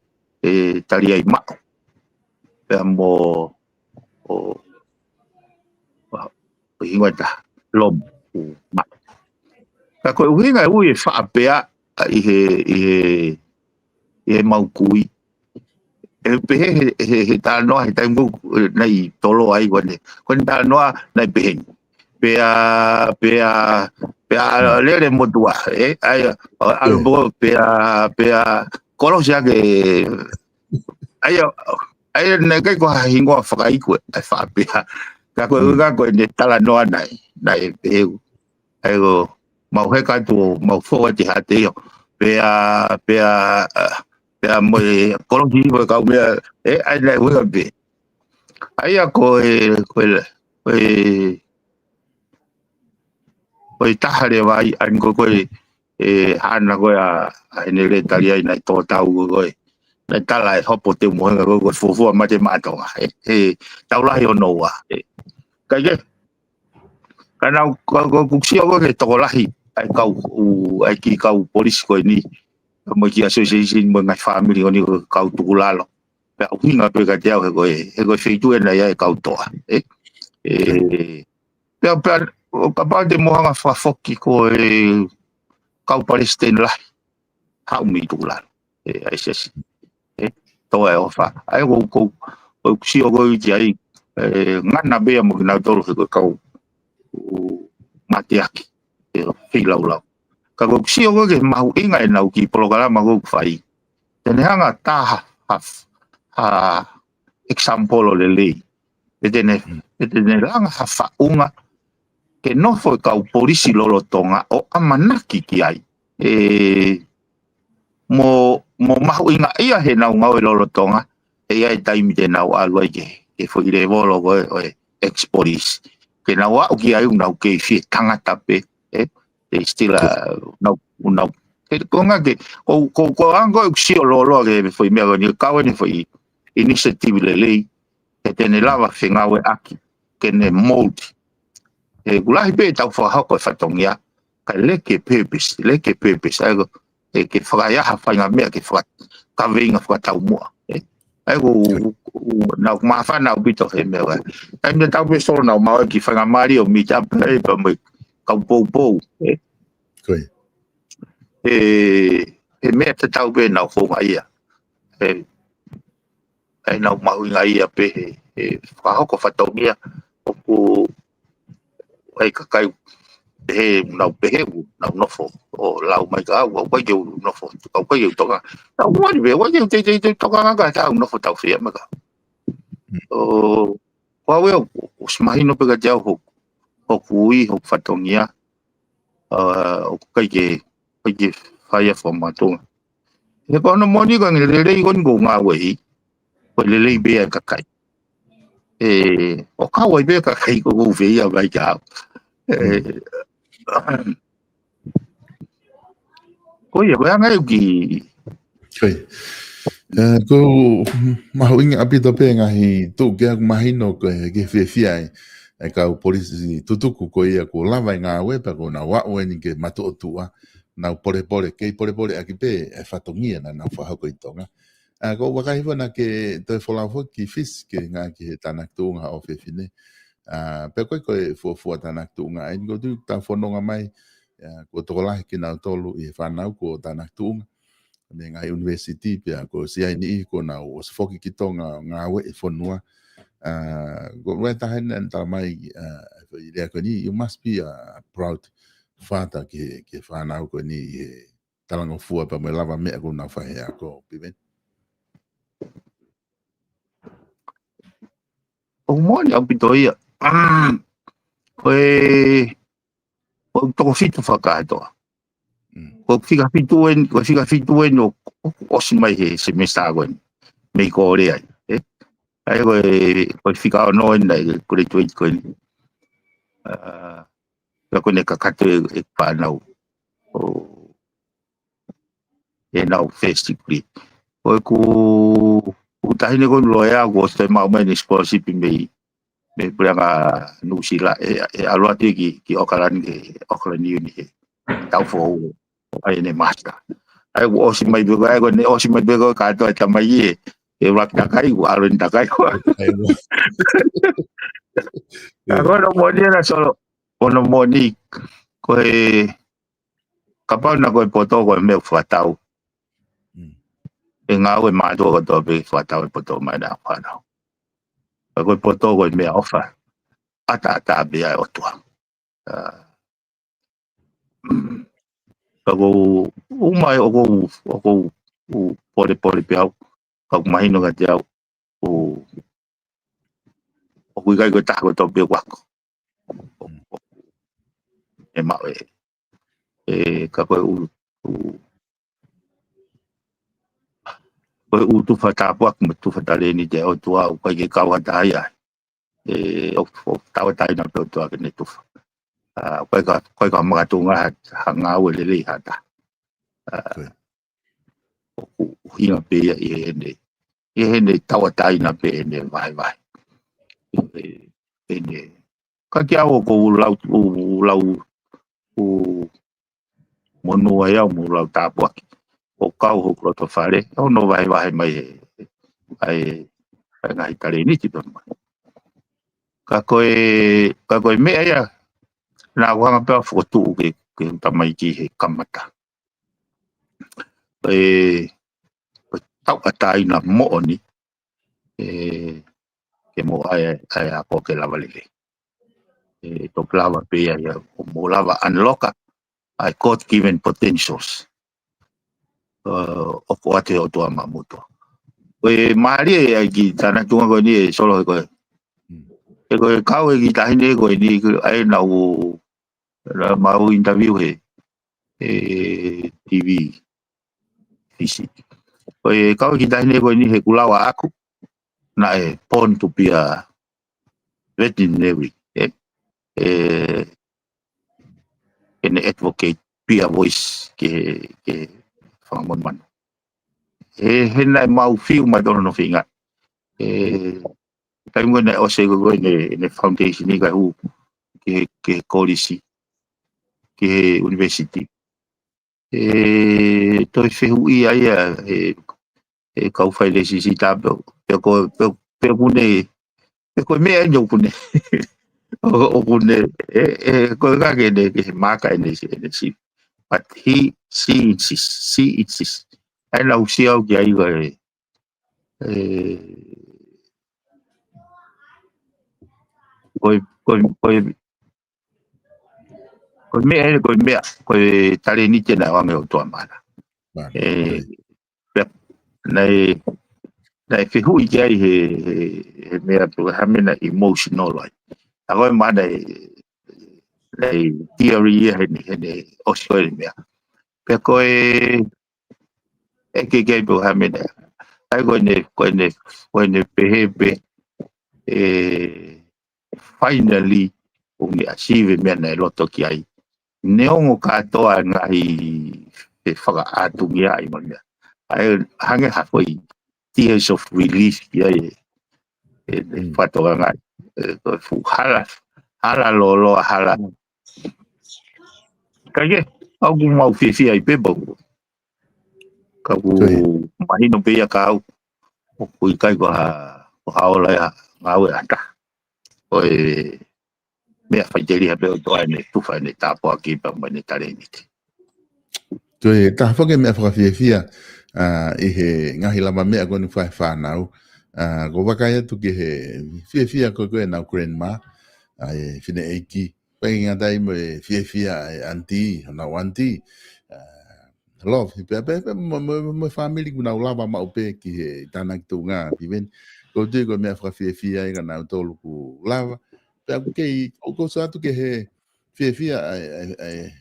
tari ai mau. Pea mo o hingoa ta lom mau. Ka koe uhinga ui whaapea I he mau kui. Pehe he tānoa he taimu nei tolo ai wane. Koe tānoa nei pehe. Pea lere motua ai albo pea kolo sia ke ai nei ko hingo whakai ko ai whapea ka ko ne tala noa nei peu ai go mau he ka tu mau fo te hate yo pea mo kolo hi ko ka me ai nei wo be ai ko Oi tahare vai an ko hana ko ene le talia ina to tau ko na tala hopo te mo nga ko fofo ma te mato tau la yo no wa ka ye kana ko kuxio ko ke to lahi ai ki kau polis ko ni mo ki association mo nga family oni ko kau tulalo pe hinga pe ka te ko feitu na ya kau to pe o kapal de mohanga whafoki ko kau Palestine lah hau mi tulan ai sesi to e ofa ai ko si o go ai ngana be mo na tolo ko kau matiaki hilau ka ko si o go ke mau inga na ki programa go fai tene hanga ta ha example le tene langa ha fa unga ke no foi ka polisi lolotonga o amanaki ki ai mo mahu inga ia he nau ngau lolotonga e ai taimi te nau alua ke foi le volo o ex-police ke nau au ki ai unau ke fi tangata pe still nau konga ke ko ango si o lolo ke foi mea ni kawe ni foi initiative le lei e tene lava whengawe aki ke ne moldi gulahi pe tau whahako e whatongia ka leke purpose aigo ke whakaiaha whainga mea ke whakaweinga whakatau mua aigo nau mawhana o bito he mea ai me tau pe solo nau mawe ki whainga mari o mi tapa pa mai kau pou Koe. Mea te tau pe nau whonga ia ai nau mahuinga ia pe whahoko whatongia o ai kakai he nau pehewu nau nofo o lau mai ka au kai eu nofo au kai eu toka au wani be wani eu te toka nga ka nofo tau fia maka o kwawe o smahino pe ka jau ho kui ho fatongia o kai ke fire for mato e kono moni ka ngere kon go nga we ko le be ka kai o ka we be ka kai ko go fe ya vai ka Koe ngai ki Koe. Ko mahuinga apito pe ngahi tu ke mahino ko ke fia e ka polisi tutuku ko ia ko lava nga we pa ko na wa we ni ke mato tua na pole aki pe e fatongia na fa ko itonga ko wakai na ke te fola fo ki fis ke nga ki tanak tu nga o fe fine pe ko fo tanak tu nga en go tu ta fononga mai ko tola ki na tolu e fanau ko tanak tu me ngai university pe ko CINI ko na o foki ki tonga nga we e fonua go weta hen ta mai ile ko ni you must be a proud father ke fanau ko ni talango fua pa me lava me ko na fa he ko piven o moni au pitoia o to fitu whakaatoa ko fika fitu en o si mai he semester gwen me ko ore ai ai ko fika no en dai ko le tuit ko ko ne ka kate e pa nau o e nau festival ko utahine ko loya go se mau mai ni scholarship me puanga nusila e aluati ki Auckland uni tau fo ai ne master ai o si mai bego ai ne o si mai bego ka to ta mai e rak ta kai o alun ta kai ko agora mo ni na solo ono moni ko e kapau na ko poto ko me fatau e nga we ma to ko be fatau poto mai na fa na ko poto ko me ofa ata be ai otua ko umai o pole pe au ka mai no ga jau o kuigai ko ta ko to be wako e ma ka ko tu fata buak tu fata le ni de o tu au ka ke ka wa ta ya o ta wa ta na to ka ne tu ko ka ma tu nga hanga we le ha ta ina pe ya ne ta wa ta na pe ne vai ne ka kia o ko lau monu ai mo lau ta buak o kau ho proto fare o no vai mai ai ngai tare ni tipo ka koe me ai na wanga pe foto ke tamai ki he kamata tau atai na mo ni ke mo ai a ko ke lava lele to lava pe ai o mo lava unlock ai got given potentials o ko ate o to mamuto mari ai ki tana tunga ko ni solo ko koe kau e ki tahine koe ni ai nau mau interview TV fisi. Koe kau ki tahine koe ni he kulawa aku na e born to be a veterinary. An advocate, be a voice ke whangamon man. Hena mau fiu mai dono no whinga. Kai mo na ose go ne foundation ni kai hu ke college ke university. Toi fehu I ai kau fai le si tapo. Ko pune ko me nyo pune. O pune ko ga ke marka si. But she insists. Ai la usia o ai go ko me tale ni tena wange o toa mana. Nai fehu I ai he mea tu hamena emotional like. Agora mana nei theory he osoi mea. Pe ko ke bu hamena. Ai ko ne pehe finally ungi achieve mea nei loto ki ai. Neongo katoa ngai e whaka atungi ai mana. Ai hange hafoi tears of relief ki ai whatoa ngai. Fu hala lolo hala. Kage au mau fifi ai pebo. Ka ku mahino pe ya kau. O kai ko ha ola ya ngau ata. Oi me fa jeri ha pe to ai tu fa ne tapo aki pa mane tare ni. Toi ta fa ke me fa fifi he ngahi lama me ko ni fa nau. Go wakaya tu ke he fifi ko na grandma. Ai fine eiki penga dai mo fia anti na wanti love pe mo family kuna lava ma ope ki tana tunga viven ko te ko me fra fia e na tolu ku lava pe ke o sa tu ke he fia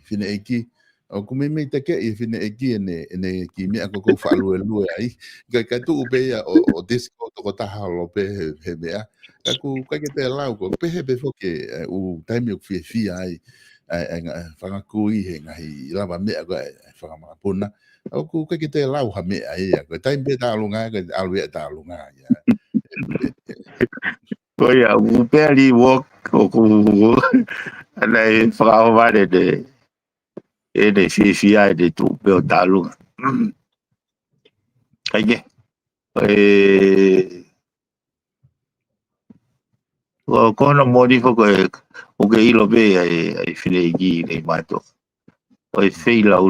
fine eiki o ku me te ke fine eiki ne ki me ko fa lu ai ka tu pe o disco to ta halo pe he mea Aku kai te lau ko pehe pe foke u time o fia ai fanga kui he ngai lava me ko fanga ma puna aku kai te lau ha me ai ko time be ta lunga ko alu ta lunga ya Ko ya u peli walk ko nei frau va de fia de tu pe ta lunga. Kai ko no modi fo ko o ke ilo be ai fine gi nei mato. O fei lau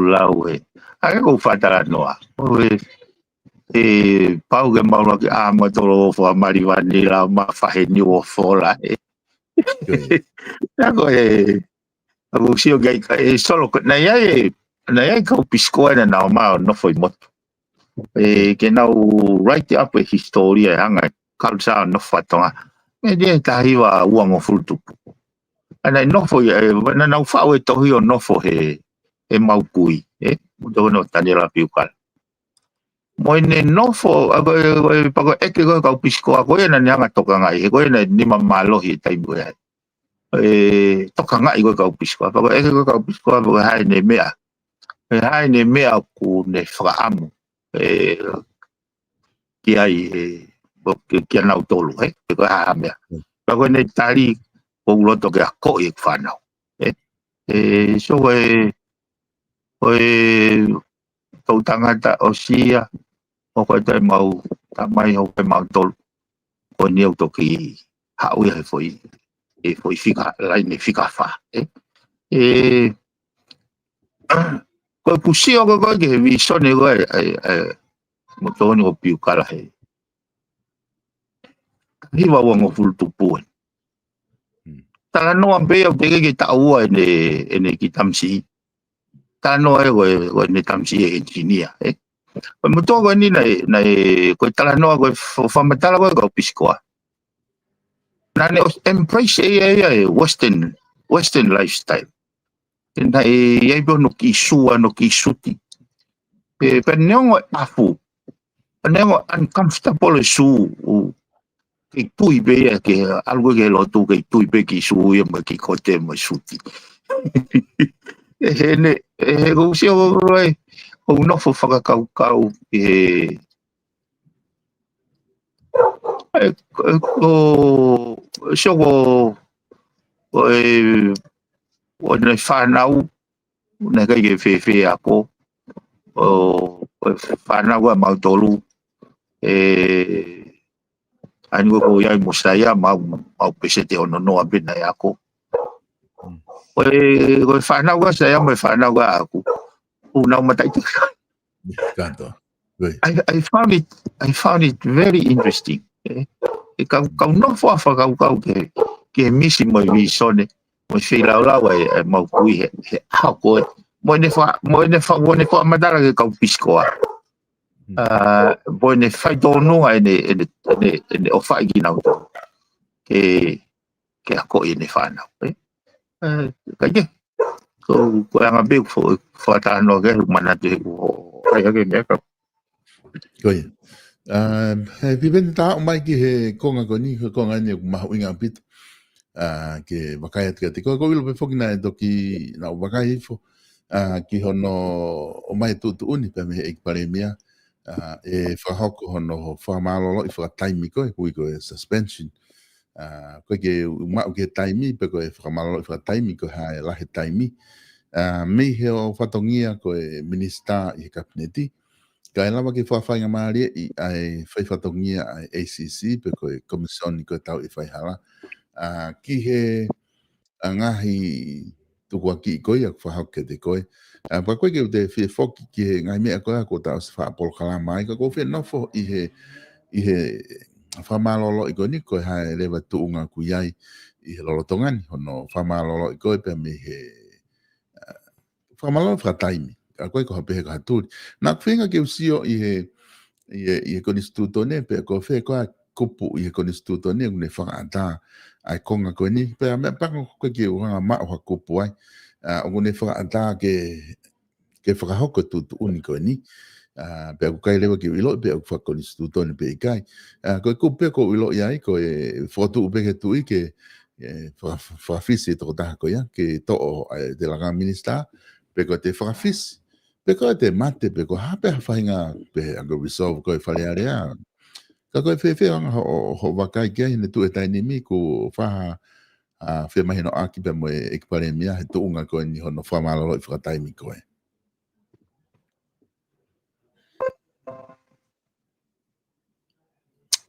ai ko fatala noa. Pau ke maula ke amatolo fo mari vani la ma fahe ni o fola. Ko aku sio gai solo na ia ko piscoa na ma no foi moto. Que now write up a historia hanga kalsa no fatonga. Me dia tahiwa uang o fultu. Ana no foi na na fa o to hio no fo he mau kui do no tani la piukal. Mo ne no fo pa ke ko piscoa ko na nyanga toka ngai ko na ni mamalo hi tai bo ya. Toka ngai ko piscoa pa ko piscoa bo hai ne mea ku ne fraamu ki ai ki ana tolu ko ha mea pa ko ne tali ko loto ke ko e fanau so ko tangata osia o ko tai mau tamai ho pe mau tolu ko ni o to ki ha u e foi fica lai ne fica fa ko pusio ko ke vi sone ko mo to ni o piu kala he ni wa ngo ful tu pu tala no ambe o te ke ta u ene ki tamsi ta no ko ne tamsi engineer ko mo to ko ni na ko tala no ko fa matala ko piskoa Nane embrace Western lifestyle. Na e no ki sua no ki suti. Pe neongo afu. Neongo uncomfortable su. Ke tui be ke algo ke lo tu ke tui be ki su e ma ki kote ma suti. Ne go se o roi. O no fo whakakau o nei whanau nei kai ke whewhe ako o whanau a mautolu anu ko iai mosaya mau pese te ono noa bina ako o whanau a saya mai whanau a aku unau matai te Canto. I found it very interesting. Kau no fo fa kau ke misi mo vi sone mo sei la mau kui he hako mo ne fa madara ke kau piskoa. Mo ne fa dono ene o fa gina ke ako ene fa na. Kaje. So ko anga big for ta no ke mana te o ai ke me ka. Koia. He pipeni tā o mai ki he konga koni, he konga ni ku mahu inga pita. Ke wakai atu te koe wilo pe whoki nai toki na wakai ifo. Ki hono o mai tutu uni pe me he ekipare mea. E whahoko hono ho whamalolo i whakataimi koe, hui koe suspension. Koe ke umau ke taimi, pe koe whamalolo i whakataimi koe hae lahe taimi. Mei he o whatongia koe minista i he kabineti. Ka lawa ke whawhainga maari i ai whaiwhatongia ai ACC pe koe komisioni koe tau i whaihara. Ki he ngahi tukua ki i koe a whahauke te koe. Pa koe ke u te whie whoki ki he ngai mea koe a ko tau se whaapolo kalama ai. Ka koe whie nofo i he whamalolo i koe ni koe hae rewa tuunga ku iai i he lolotongani. Hono whamalolo i koe pe me he whamalolo whakataimi. A koe ko hapehe ka haturi. Nā whenga ke usio i he konistituto ne, pe ko whe koa kupu i he konistituto ne, kune whakaata ai konga koe ni, pe a mea pako koe ke uranga mao ha kupu ai, o kune whakaata ke whakahoko tutu uni koe ni, pe a kukai lewa ke uilo, pe a kufa konistituto ne pe i kai. Koe kupu ko uilo i ai, koe whotu upe ke tui ke whakafisi toko taha koe ia, ke to'o te langa minista, pe ko te whakafisi. Pe koe te mate, pe koe hape hawhainga, pe ango resolve koe whalearea. Ka koe whewhe anga ho wakai kia hine tu e taini mi ku whaha whe mahino aki pe moe ekipare mia he tuunga koe ni hono whamalolo i whakataimi koe.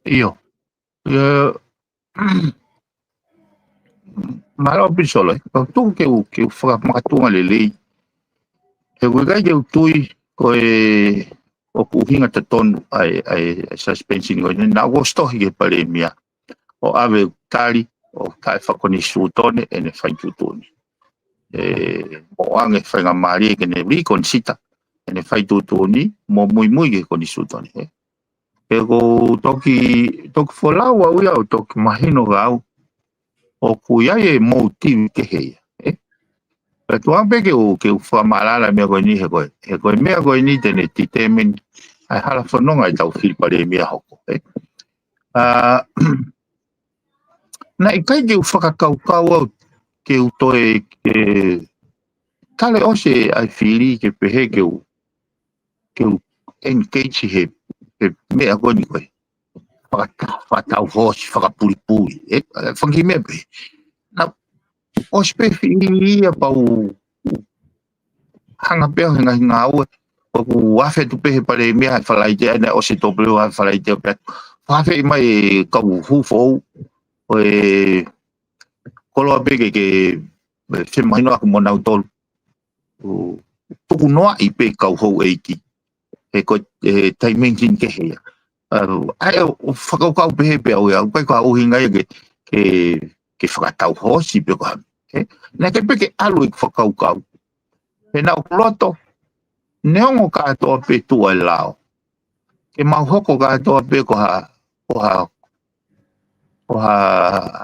Io. Mara o pisolo, tu ke whakamatunga lelei. E wikai ke utui koe o kuhinga te tonu ai suspension koe na agosto hi ke pale mia o ave tali o kai whakoni sūtone e ne whaitutoni. Mo ange whainga maari ke ne reconsita e ne whaitutoni mo mui ke koni sūtone. E ko toki wholau au ia o toki mahino gau o kuiai e motivi ke heia. Pe tuang pe ke u whamalala mea koe ni he koe mea koe ni tene titemen ai hala whanonga i tau whipare mea hoko. Na i kai ke u whakakaukau au ke u toe ke tale ose ai whiri ke pehe ke u engage he mea koe ni koe. Whakatau hosi, whakapuripuri. Whangi mea pe. Na os pe whiri ia pau hanga pea hinga au o ku afe tu pe pare mea whalaite ane o se topleo a whalaite o pea. Whafe i mai kau hufo o e koloa pe ke se mahino aku mona utolu. Tuku noa i pe kau hou eiki. E ko taimentin ke hea. Ai o whakaukau pe pe au ia. Pai ko au hinga ia ke whakatau hosi pe ko hame. Nā ke pe ke alu i whakaukau. Pe nā ukoloto, neongo katoa pe tua lao. Ke mau hoko katoa pe ko ko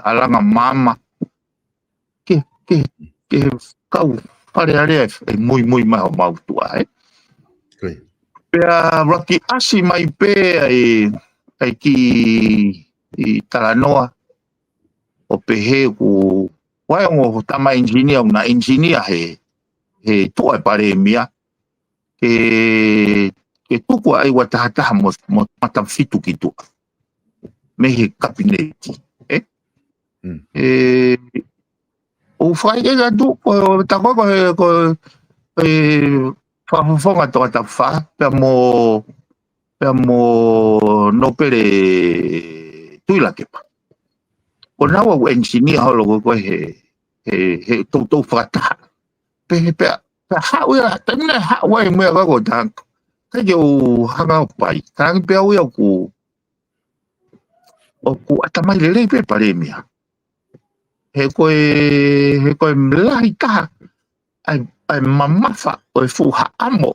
alanga mama ke kau pare are e muy mau tua pea raki asi mai pe ai ki i Talanoa o pehe ku wai ngo tama engineer na engineer he tua pare mia ke tuku ai watahataha mo matam fitu kitu me he kabineti o fai e tu ko tako ko fa to ta fa per mo no pere tuila kepa o na wa engineer holo ko he to fata pe ha uia tamna ha wa me ga go tank ka yo hanga pai tang pe uia ku o ku atamai le pe paremia he koe mlahi taha ai mamafa o fuha amo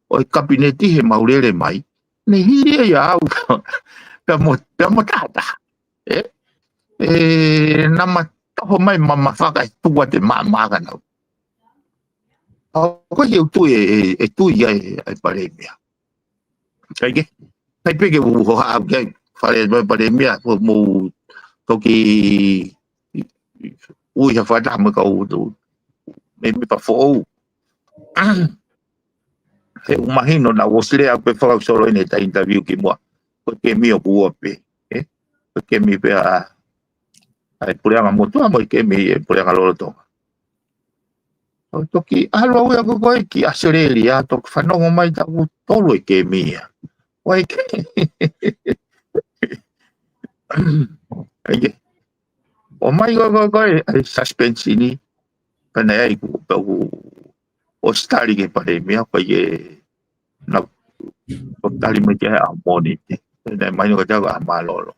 o kabineti he maurere mai ne hiri ia au pe mo tata nama toho mai mamafa ka tua te mamaga nau ko eu tu ia ai paremia kai pege ho ha kai fare paremia mo toki ui ha fata mo ka u me pa fo he imagino na Australia pe fa solo en esta interview que mo porque mi o pe porque mi pe ai programa moto mo que mi programa lo to toki alo ya ko ki Australia to fa no mai ta u tolo que mi wai ke o mai go ai suspensi ni pana ai o stari ke pare mia pa ye na o tali me ke a monite ne mai no ka a malolo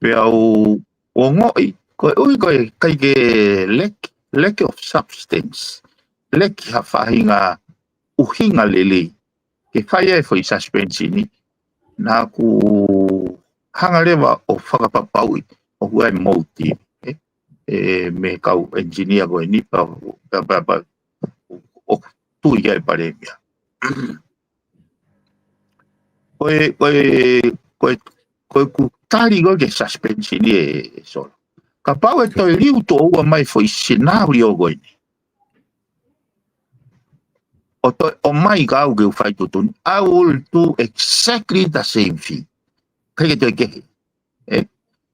pe o ngoi ko kai ke lack of substance lack ha fahinga uhinga lele ke kai foi suspensi ni na ku hanga lewa o whakapapaui o huai mauti me kau engineer ko ni pa o tu ia paremia koe ku tari ko ke suspension ni solo ka pau to riu to o mai foi scenario ko ni o mai ka o fai to I will do exactly the same thing kai to ke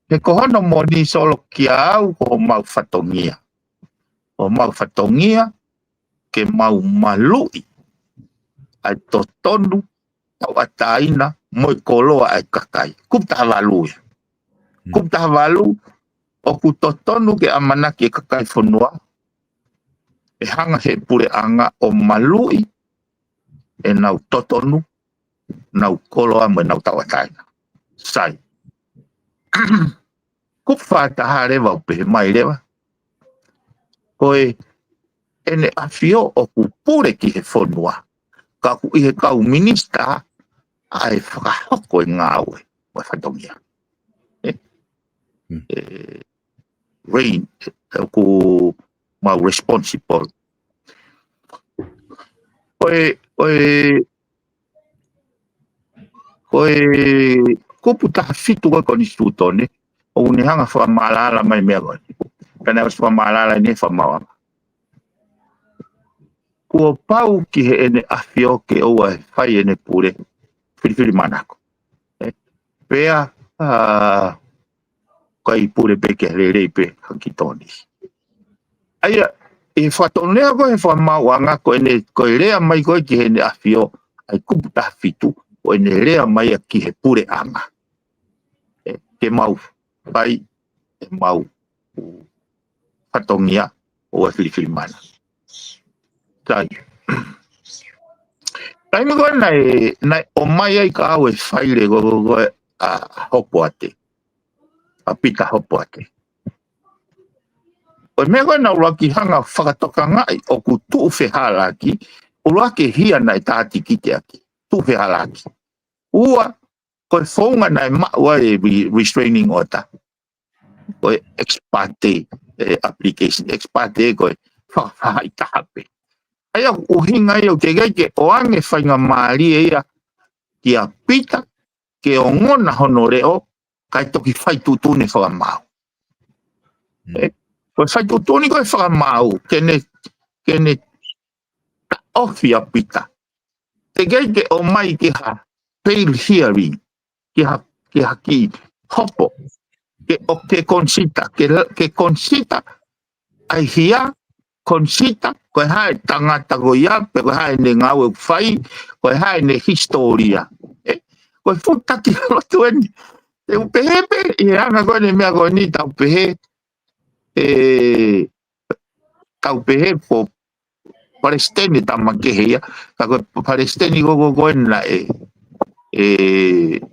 ke kohono mo ni solo kia au ko mau fatongia ke mau malui ai to tonu tau ataina mo koloa ai kakai kupta valu o ku to tonu ke amana ke kakai fonua e hanga he pure anga o malui e nau totonu nau koloa mo nau tau ataina sai ko fata hare va pe mai leva koe ene afio o ku pure ki he fonua ka ku i he kau minista ai whakahoko i ngāwe wa whatongia rain ku mau responsible koe puta fitu ko ni stutone o ni hanga fa malala mai mea ko kana fa malala ni fa mawa ko pau ki he ene afio ke o fai ene pure fili manako pea kai pure peke le pe hakitoni aya e fatonea ko e fa mawanga ko ene ko rea mai ko ki ene afio ai kuputa fitu o ene rea mai ki he pure anga ke mau pai e mau fatongia o fili mana tai me ko nai o mai ai ka o faile go a hopoate a pita hopoate o me ko na roki hanga whakatoka ngai o ku tu fe halaki o roki hia nai tati kite aki tu fe halaki ua ko fonga na ma wa restraining order ko ex parte application ex parte ko fa itape aya uhinga yo ke o ange fainga mali ia kia pita ke o ngona honoreo kai toki fai tutune fa mau ko fai tutune ko fa mau kene ta ofia pita te ke o mai ki ha fail hearing ki hopo que o que consita ai hia consita ko hai tangata goia pe ko hai ne ngau fai ko hai ne historia ko futa ki lo tuen e un pepe e anga ko ne me agonita un pepe tau pepe po palestine tamakeia ka ko palestine go na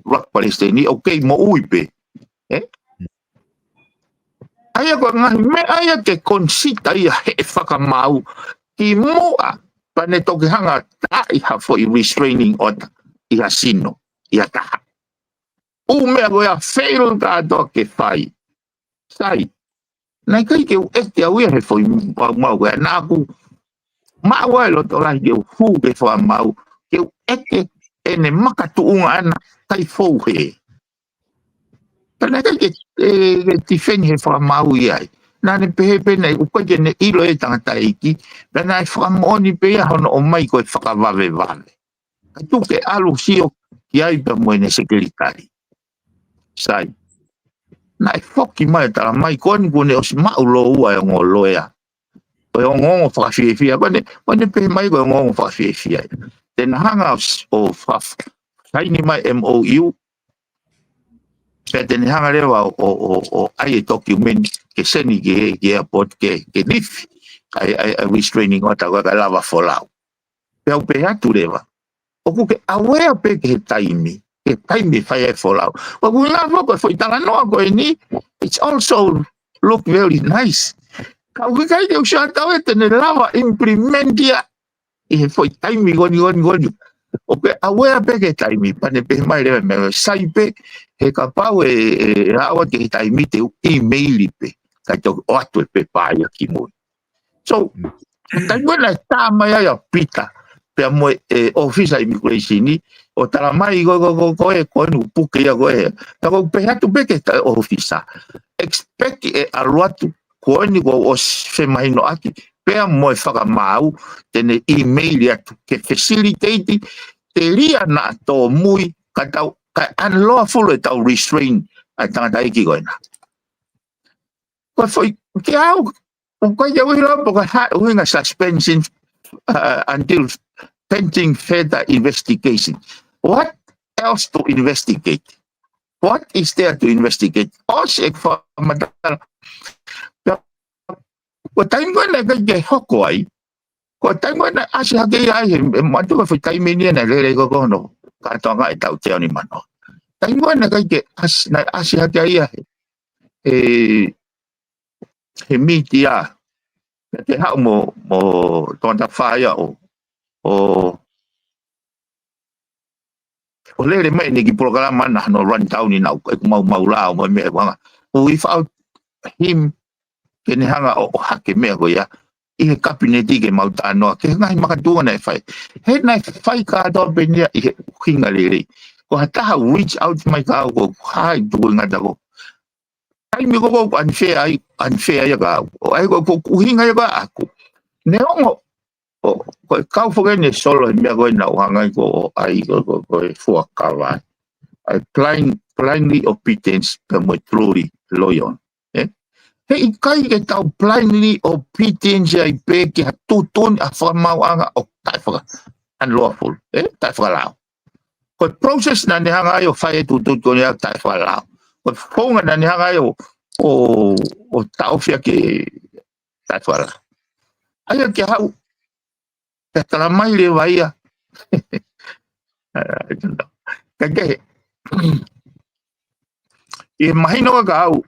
rock palestine okay mo uipe aya ko me aya ke consita ia he whakamau ki mua pane toki hanga tai ha foi restraining order ia sino ia taha o mea goia fail ka toke fai sai nai kai ke este awia he foi mau goia na ku mau lo to lai ke fu ke fa mau ke eke ene makatuunga ana kai fou he Pana ke tifeni he fra mau ia. Na ne pepe nei u ko ne ilo e tangata iki. Na e fra moni pe ya hono o mai ko fa vave. Ka tu ke alu sio ki ai pe mo ne sekretari. Sai. Na e foki mai ta mai ko ni ne o ma ulo ua e ngolo ya. O ngongo fa fia ko ne pe mai ko ngongo fa fia. Den hanga o fa sai ni mai MOU Pete ni hanga rewa o ai document ke seni ke airport ke nif ai restraining order ka lava folau. Pe au pe atu rewa. O ku ke awea pe ke taimi fai folau. O ku lava ko foi tanga noa ko ni it's also look very nice. Ka ku kai de usha tawe tene lava implementia e foi taimi goni. Okay, awea pe ke taimi pane pe mai le me sai pe he ka pau awa ke taimi te email pe ka to atu pe pai ki mo so taimi na ta mai ya pita pe mo office immigration ni o tala mai go no puke ya go ta go pe atu pe ke office expect aluatu ko ni go os fe mai no aki pe mo fa mau tene email ya ke facilitate te lia na to mui ka tau ka unlawful e tau restrain a tangata iki goina. Ko foi ke au ko ia wila po ka winga suspension until pending further investigation. What else to investigate? What is there to investigate? Osek for madal. Ko taingo na ka hoko ai. Ko taingo na asya ke ai matu ko foi taimeni na le go no. Ka tonga e tau te ni mano. Taingo na ka ke asya ke ai he media te ha mo tonta faia o le mai ni ki programa na no run down ni na ko mau lao mo me wanga without him ke ni hanga o hake me go ya i he kabineti ke mau tano ke ngai makatunga na fai he na fai ka do benia i hinga le ko hata reach out mai ka go hai do nga da go ai mi go unfair ya ga ai go hinga ya ga aku ne ongo ko ka foge ne solo me go na hanga go ai go fu akava ai blindly obedience per mo truly loyal he kai ke tau blindly obedience ai pe ki tutun a formau anga o tai fa unlawful tai fa lao ko process na ne hanga yo fai tutun ko ya tai fa lao ko fonga na ne hanga yo o tau fia ke tai fa lao ai ke hau te mai le vai ya ke e mai no ga au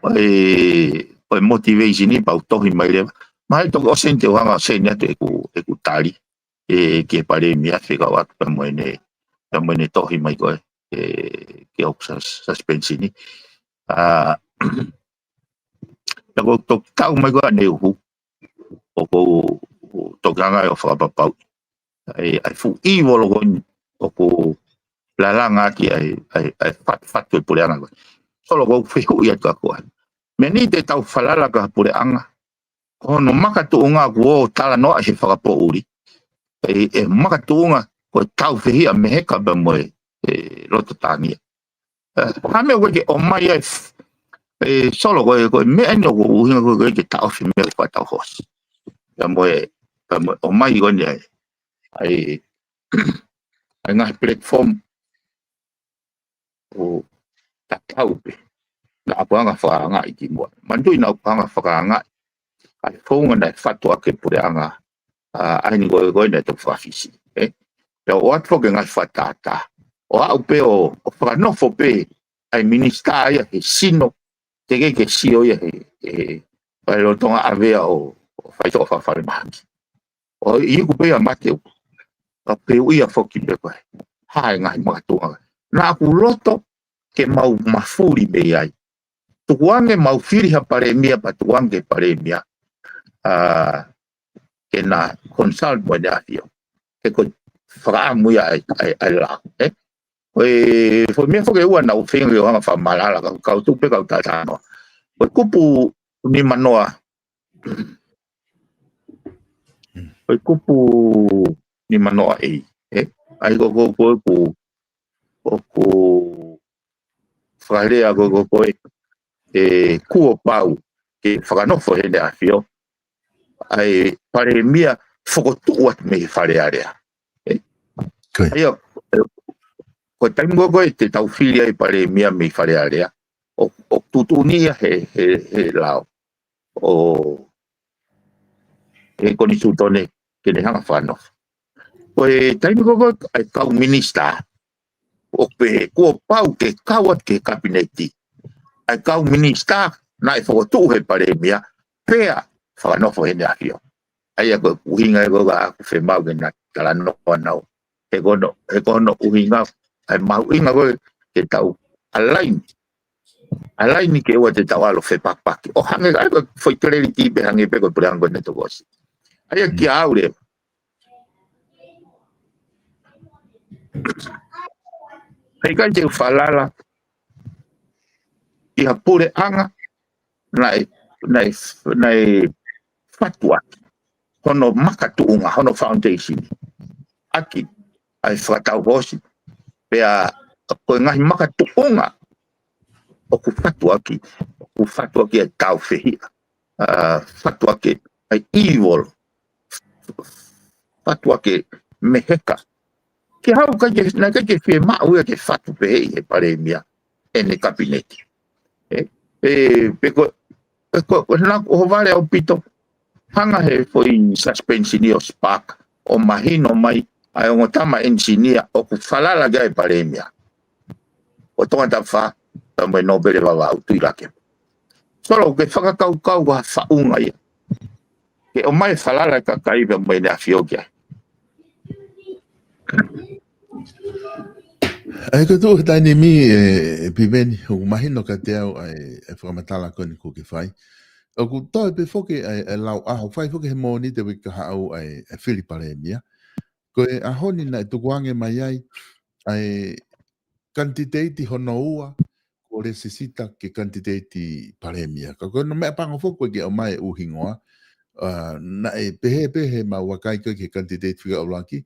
o motivation ni pa to hi mai le mai to o sente o anga se ne te ku tali ke pare mi afi ga wa pa mo ne to hi mai ko ke o suspension ni ko to tau mai ko ne hu o ko to ganga o fa pa ai fu I volo o ko la langa ki ai fat ko pule anga solo ko fe hu ia ka ko me ni te tau falala ka pule anga ko no maka tu nga ko tala no ai fa po uri e maka tu nga ko tau fe ia me ka ba mo loto tani ha me ko ke o mai ai solo ko me no ko hinga ko ke tau fe me fa tau hos ya mo o mai ko ni ai nga platform o tatau pe na apa nga fa nga I mo mandu ina apa nga fa nga ai fonga na fatwa ke pure anga ai ni go na to fa fisi pero what for nga fatata o au pe o fa no fo pe ai minister ya ke sino te ke sio ya pa lo tonga avea o fa to fa maki o I ku pe mate a pe ia fo ki pe hai nga ma to na ku loto ke mau mafuri be ai tuange mau firi ha paremia pa tuange paremia ke na consult mo da fio ke ko fra mu ya ai la fo me fo ke wa na u finge wa fa malala ka tu pe ka ta no ko kupu ni manoa ko kupu ni manoa ai go ko frale go kuo pau ke whakanofo hene a fio ai pare mia whakotuat me whare area ai ko taimo ko te tau whiri ai pare mia me whare area o tutunia he lao o koni sutone ke ne hanga whanof ko taimo ko ai kau minister o pe kuo pau ke kawat ke kabineti ai kau minister na foto he pare mia pea fa no fo hene afio ai ko uhinga ko ga fe mau ke na tala no no e kono uhinga ai mau inga ko ke tau alain ni ke wa te tau alo fe pakpak o hange ai ko foi clarity be hange pe ko pulango ne to gosi ai ki aure ai kan te falala ia pure anga nai fatwa hono makatuunga hono foundation aki ai fatau bosi pea ko ngai makatuunga o ku fatwa ki tau fehi fatwa ki ai evil fatwa ki meheka ki hau ka ke fe ma u ke fatu pe e pare mia ene kabineti peko na o vale o pito hanga he foi suspension o spark o mahino mai ai o tama engineer o ku falala ga paremia o tonga fa mo no bele va tu irake solo que faka kau wa fa unga ia ke o mai falala ka kai be mo na fiogia ai ko tu ta ni mi piveni o mahino ka te au ai whakamatala koni ko ke whai o ku toi pe foke ai lau aho whai foke he moni te wika hau ai Filipalemia ko e ahoni na tukuange mai ai kantiteiti hono ua ko le sisita ke kantiteiti Palemia ko no me pango foko ke o mai uhingoa na pehe ma wakai ko ke kantiteiti figa olaki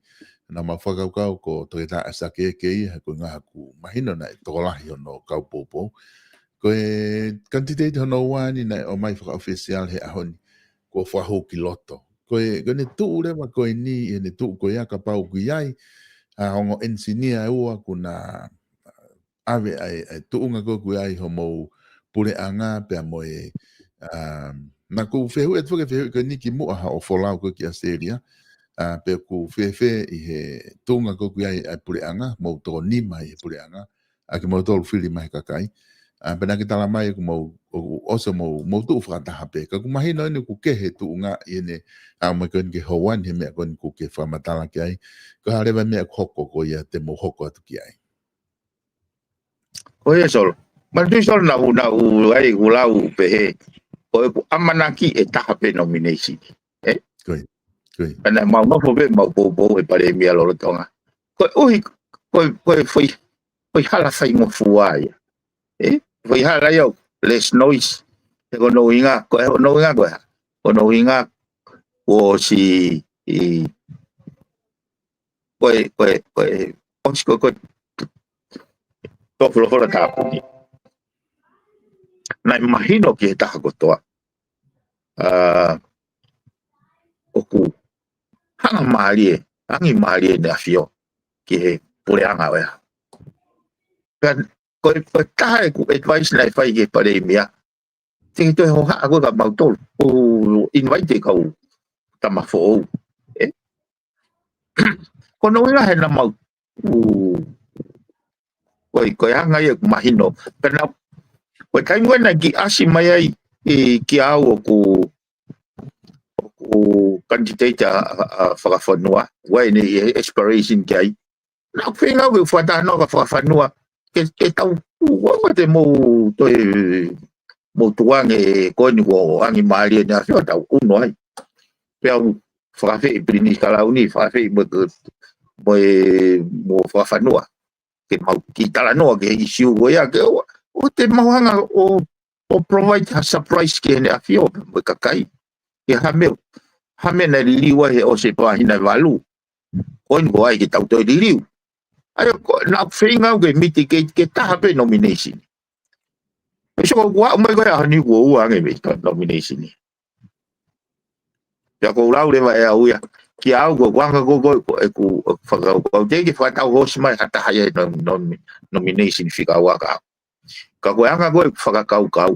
na mawhakaukau ko toeta asake kei ko ngā haku mahino na tokolahi hono kau popo ko kantiteiti hono wani na o mai whaka official he ahoni ko whaho ki loto ko ne tuu rewa ko ni ne tuu ko ia ka pau ki ai hongo engineer ua kuna ave ai tuunga ko ku ai homo pure anga pe mo na ku fehu e tfoke fehu ko niki mo ha o folau ko ki Australia pe ku fefe I he tunga ko ku ai pure anga mo to ni mai pure anga a ke mo to fili mai kakai pe na ki tala mai ku mo oso mo tu frata hape ka ku mai no ni ku ke he tunga ine a mo ko ke howan he me ko ku ke fa matala ki ai ko hare ba me hoko ko ia te mo hoko atu ki ai Koe solo. Ma tu solo na ai ulau pe koe amanaki e taha pe nomination. Koi. Ana mau fo be mau po e pare mi alo tonga. Koe foi hala fai mo fuai. Foi hala yo less noise. Ko no inga koe. Kono inga o si koe toflo fora tapuni. Na imagino que está kotoa. Oku hanga malie na fio que pure anga we. Kan koe tae ku advice na fai ke pare mia. Ting to ho ha ko ka mau tol. O invite ka u tama fo. Kono ila he na mau. Koe hanga ye imagino. Pero koe kai ngona ki asi mai ai ki au ku candidate a whakafanua. Wai ni expiration ki ai. Nā whenga ue whatano ka whakafanua. Ke tau wā te mō tuange koe ni ko angi maari ni a whio tau uno ai. Pea whakawhi i prini kalauni, whakawhi mō whakafanua. Ke mau ki tala noa ke isiu koe a ke o te mauhanga o provide a surprise ke ne a whio mo kakai. Ke hame na liliwa he o se pāhina walu. Koe ni ko ai ke tau toi liliu. Ayo na whenga ke mitigate ke taha pe nomination. So wa mai ko ya ni ko wa nge me nomination ni. Ya ko lau le va ya uya. Ki au ko wanga ko whakau te ke whakau hosi mai hata haya nomination whika waka. Ka koe anga koe whakakau.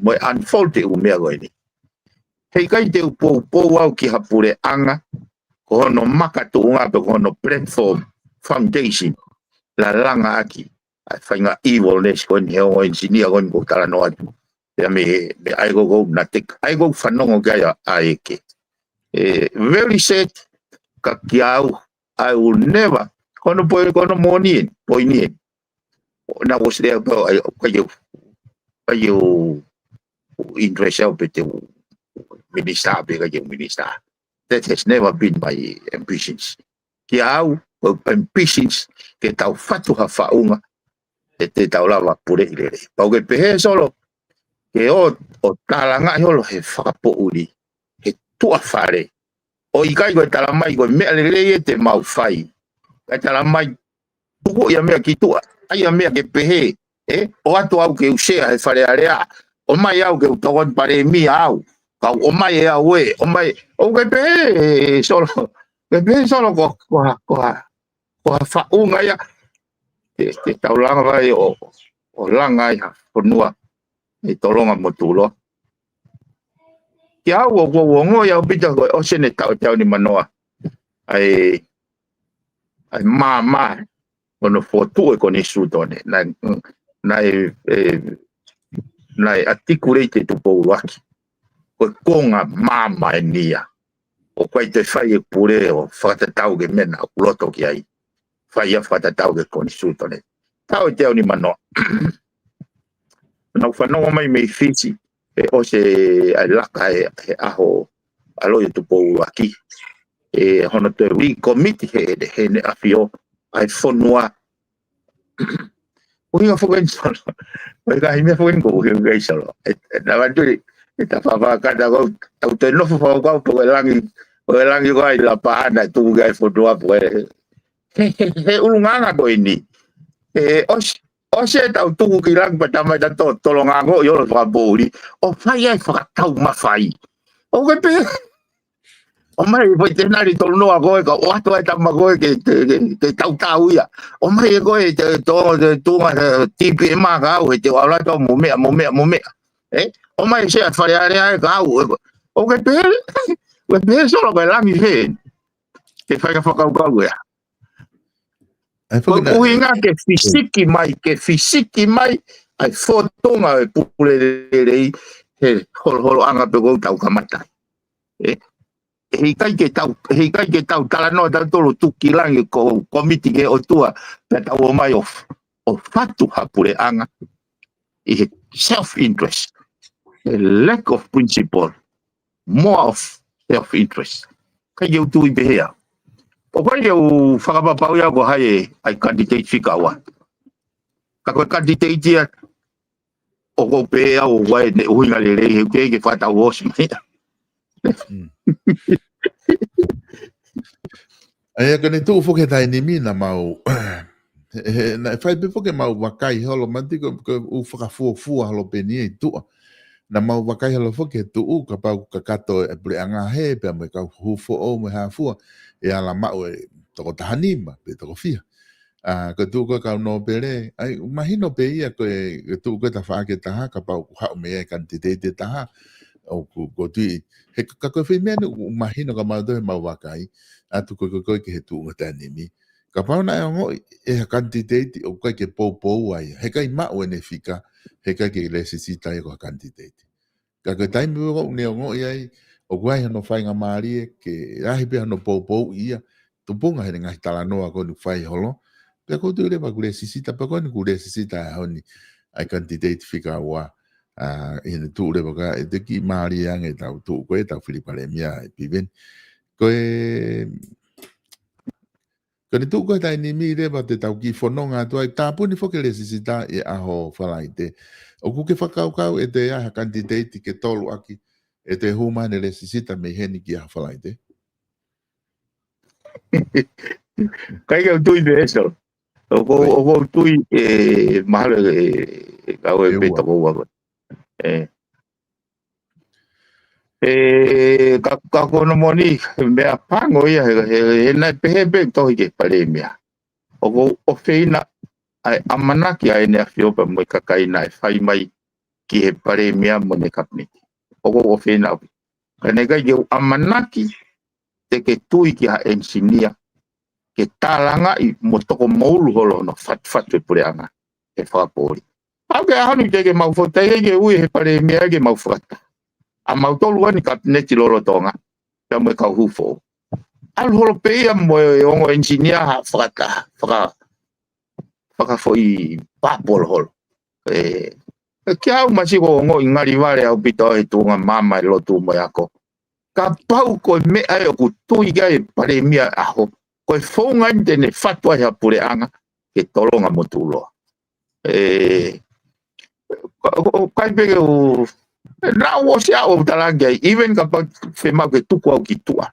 Moi unfold te umea koe ni. Hei kai te upo au ki hapure anga. Ko hono makatunga pe ko hono platform foundation. La langa aki. Whainga evilness ko ni heo engineer ko ni ko tala no atu. Pea me aigo go na te aigo whanongo kia aeke. Very sad ka ki au I will never kono monien poinien. Na was there kayo interest au pe te minister pe kayo minister. That has never been my ambitions. Ki au ambitions ke tau fatu ha whaunga e te tau lava pure i lere. Pau ke pehe solo ke o talanga holo he whakapo uri he tua whare. O i kai koe talamai koe mea lere e te mau whai. Kai talamai tuku ia mea ki tua. Ai mea ke pehe. O atu au ke usea he whare area. O mai au ke utokon pare mi au. Kau o mai e au e. O mai o ke pehe solo. Ke pehe solo ko whaunga ia. Te tau langa vai o langa ia ponua. E tolonga motulo. Ki au o wongo ia pita koe o sene tau ni manoa. Ai mama ono fotu e kone sutone. Nai articulate tu pouaki. Koe konga mama e nia. O koe te whai e pure o whakatatau ke mena uloto ki ai. Whai a whakatatau ke kone sutone. Tau e teo ni manoa. Nau whanonga mai mei whisi. O se ai laka he aho aloio tu pouaki. Hono te committee he ne awhio. Ai whonua. Uhinga whuken solo. Oi ka himea whuken ko uhinga solo. Na wanturi. E ta whawakata kau. Tau te nofu whawakau po e langi ko ai la pahana tuku kai whonua po e. He urunganga ko ini. O se tau tuku ki lang patamai ta tolongango i olo whakabori. O whai ai whakatau mawhai. O ke pe. O mai po te nari tolonoa koe ka o ato ai tama koe ke tau ia. O mai e koe te tunga tipi e maa ka au he te walato mo mea. O mai se a whare area e ka au. O ke pe. Ke pe solo kai langi he. Ke whaika whakaukau ea. Uhinga ke fisiki mai ai fotonga e pupule rei he holo anga pe kou tau kamata. hei kai ke tau tala no tau tolo tuki langi ko komiti ke o tua pe tau o mai o fatu hapure anga I self-interest, a lack of principle, more of self-interest. Kai eu tu I behea. O kai eu whakapapau ia ko hai ai candidate whikawa. Ka koe candidate ia o ko pēa o wai ne uhinga le rei he ke whatau osi mea. Ai ka ne tu foke tai ni mina mau na fai pe foke mau wakai holo manti ko u whakafuafua holo peni e tua. Na mau wakai holo foke tu u ka pau ka kato e pule anga he pe me ka hufo o me hafua e ala mau e toko tahanima pe toko fia. Ka tu ko ka no pere ai imagino pe ia ko tu ko ta fa ke ta ka pau ha me e kantite ta o ko tu he ka ko fe me imagino ka mau do mau wakai atu ko ke he tu ngata ni ka pau na ngo e kantite o ko ke po ai he kai ma o ne fika he ka ke necessita e ko kantite ka ka tai me o ne ngo ai o guai no fai nga mari ke ahi pe no po ia tu punga he nga tala no ko ni fai holo pe ko tu le ba gule sisita pe ko ni gule sisita honi ai kantite fika wa in tu le ba e de ki mari ang e tau tu ko e tau filipale mia e piven ko e Kani tu ko tai ni mi re ba te tau ki fononga tu ai tapu ni foke le sisita e aho falaite. O ku ke whakau e te aha candidate ke tolu aki e te humane le sisita me heni ki aho falaite. Kai ke tui be eso. O ko tui mahalo kau e peta ko wa. Ka kono moni me apango ia he na pehe to ke pale mia o feina ai amanaki ai ne afio pa mo kakai na fai mai ki he pale mia mo ne kapni o feina kana ga eu amanaki te ke tui ki ha engineer ke talanga I mo toko moulu holo no fat pe pureanga e fa pori ake hanu ke mau fotai ke ui he pale mia ke mau fata a mau tolu ani kabineti lolo tonga ya mo ka hufo al holo pe ya mo ongo engineer ha faka foi papol hol kia u masi ko ongo ingari vale au pito e tunga mama lo tu mo yako ka pau ko me ai ku tu iga e pare mia aho ko fonga ne fatwa ya pure anga ke tolonga mo tulo kai pe o na o sia o talanga even kapag fema ke tu ko kitua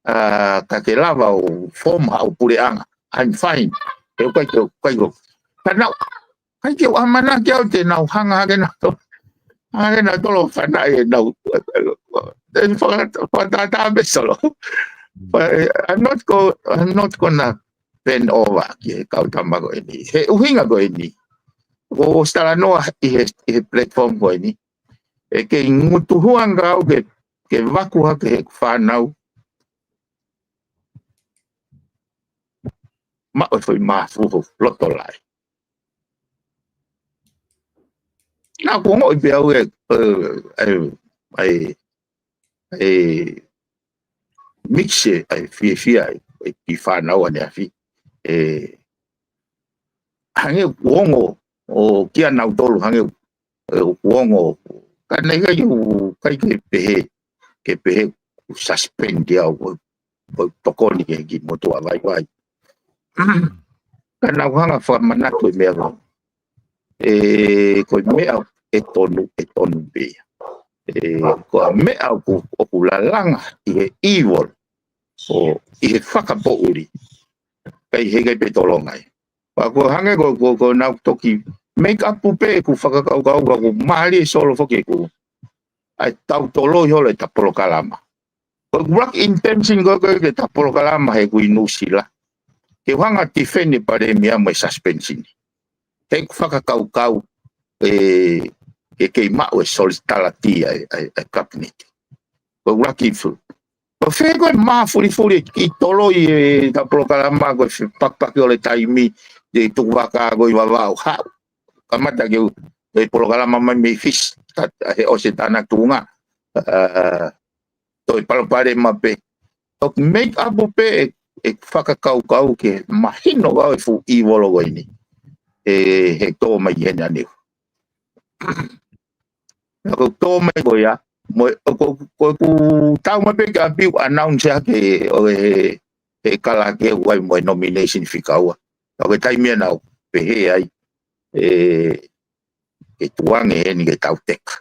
ka ke lava o forma o pure anga I'm fine eu kai go kana kai ke amana ke o te na hanga ke na to lo fana e na den for that besolo I'm not gonna bend over ke ka tamago ni he uhinga go ni o stara no I platform go ni e ke ngutu huanga o ke waku ha ke whanau ma o foi ma fuho loto lai na ko mo be au ai mixe ai fi ai ki whanau ane afi hange wongo o kia nau tolu hange wongo kana ga yu kai ke pehe suspend dia o tokoni ke ki moto vai kana hanga fa manatu me ko me e tonu be ko me ko la langa I evil o I whakapo uri kai hege pe tolongai pa ko hange ko na toki make up pe ku whakakau ko mali solo foke ku ai tau tolo yo le tapolo kalama ko work intention ko ke tapolo kalama he ku inusila ke hanga tifeni pare mia mo suspension ke whakakau ke ma o solidarity ai cabinet ko work fu o fego ma furi ki tolo I tapolo kalama ko pak yo le taimi de tu waka go iwawau ha kamata ke e programa mai fish o se tana tunga to palo pare mape O make up pe e whakakau ke mahino gau e fu I wolo waini. He tō mai hene aneu. Ko tō mai ko ia. Ko tau mai pe ka piu announce ke o he kala ke wai mo nomination fikaua. Ko tai mea nau pe he ai. E tuange e ni ke tau teka.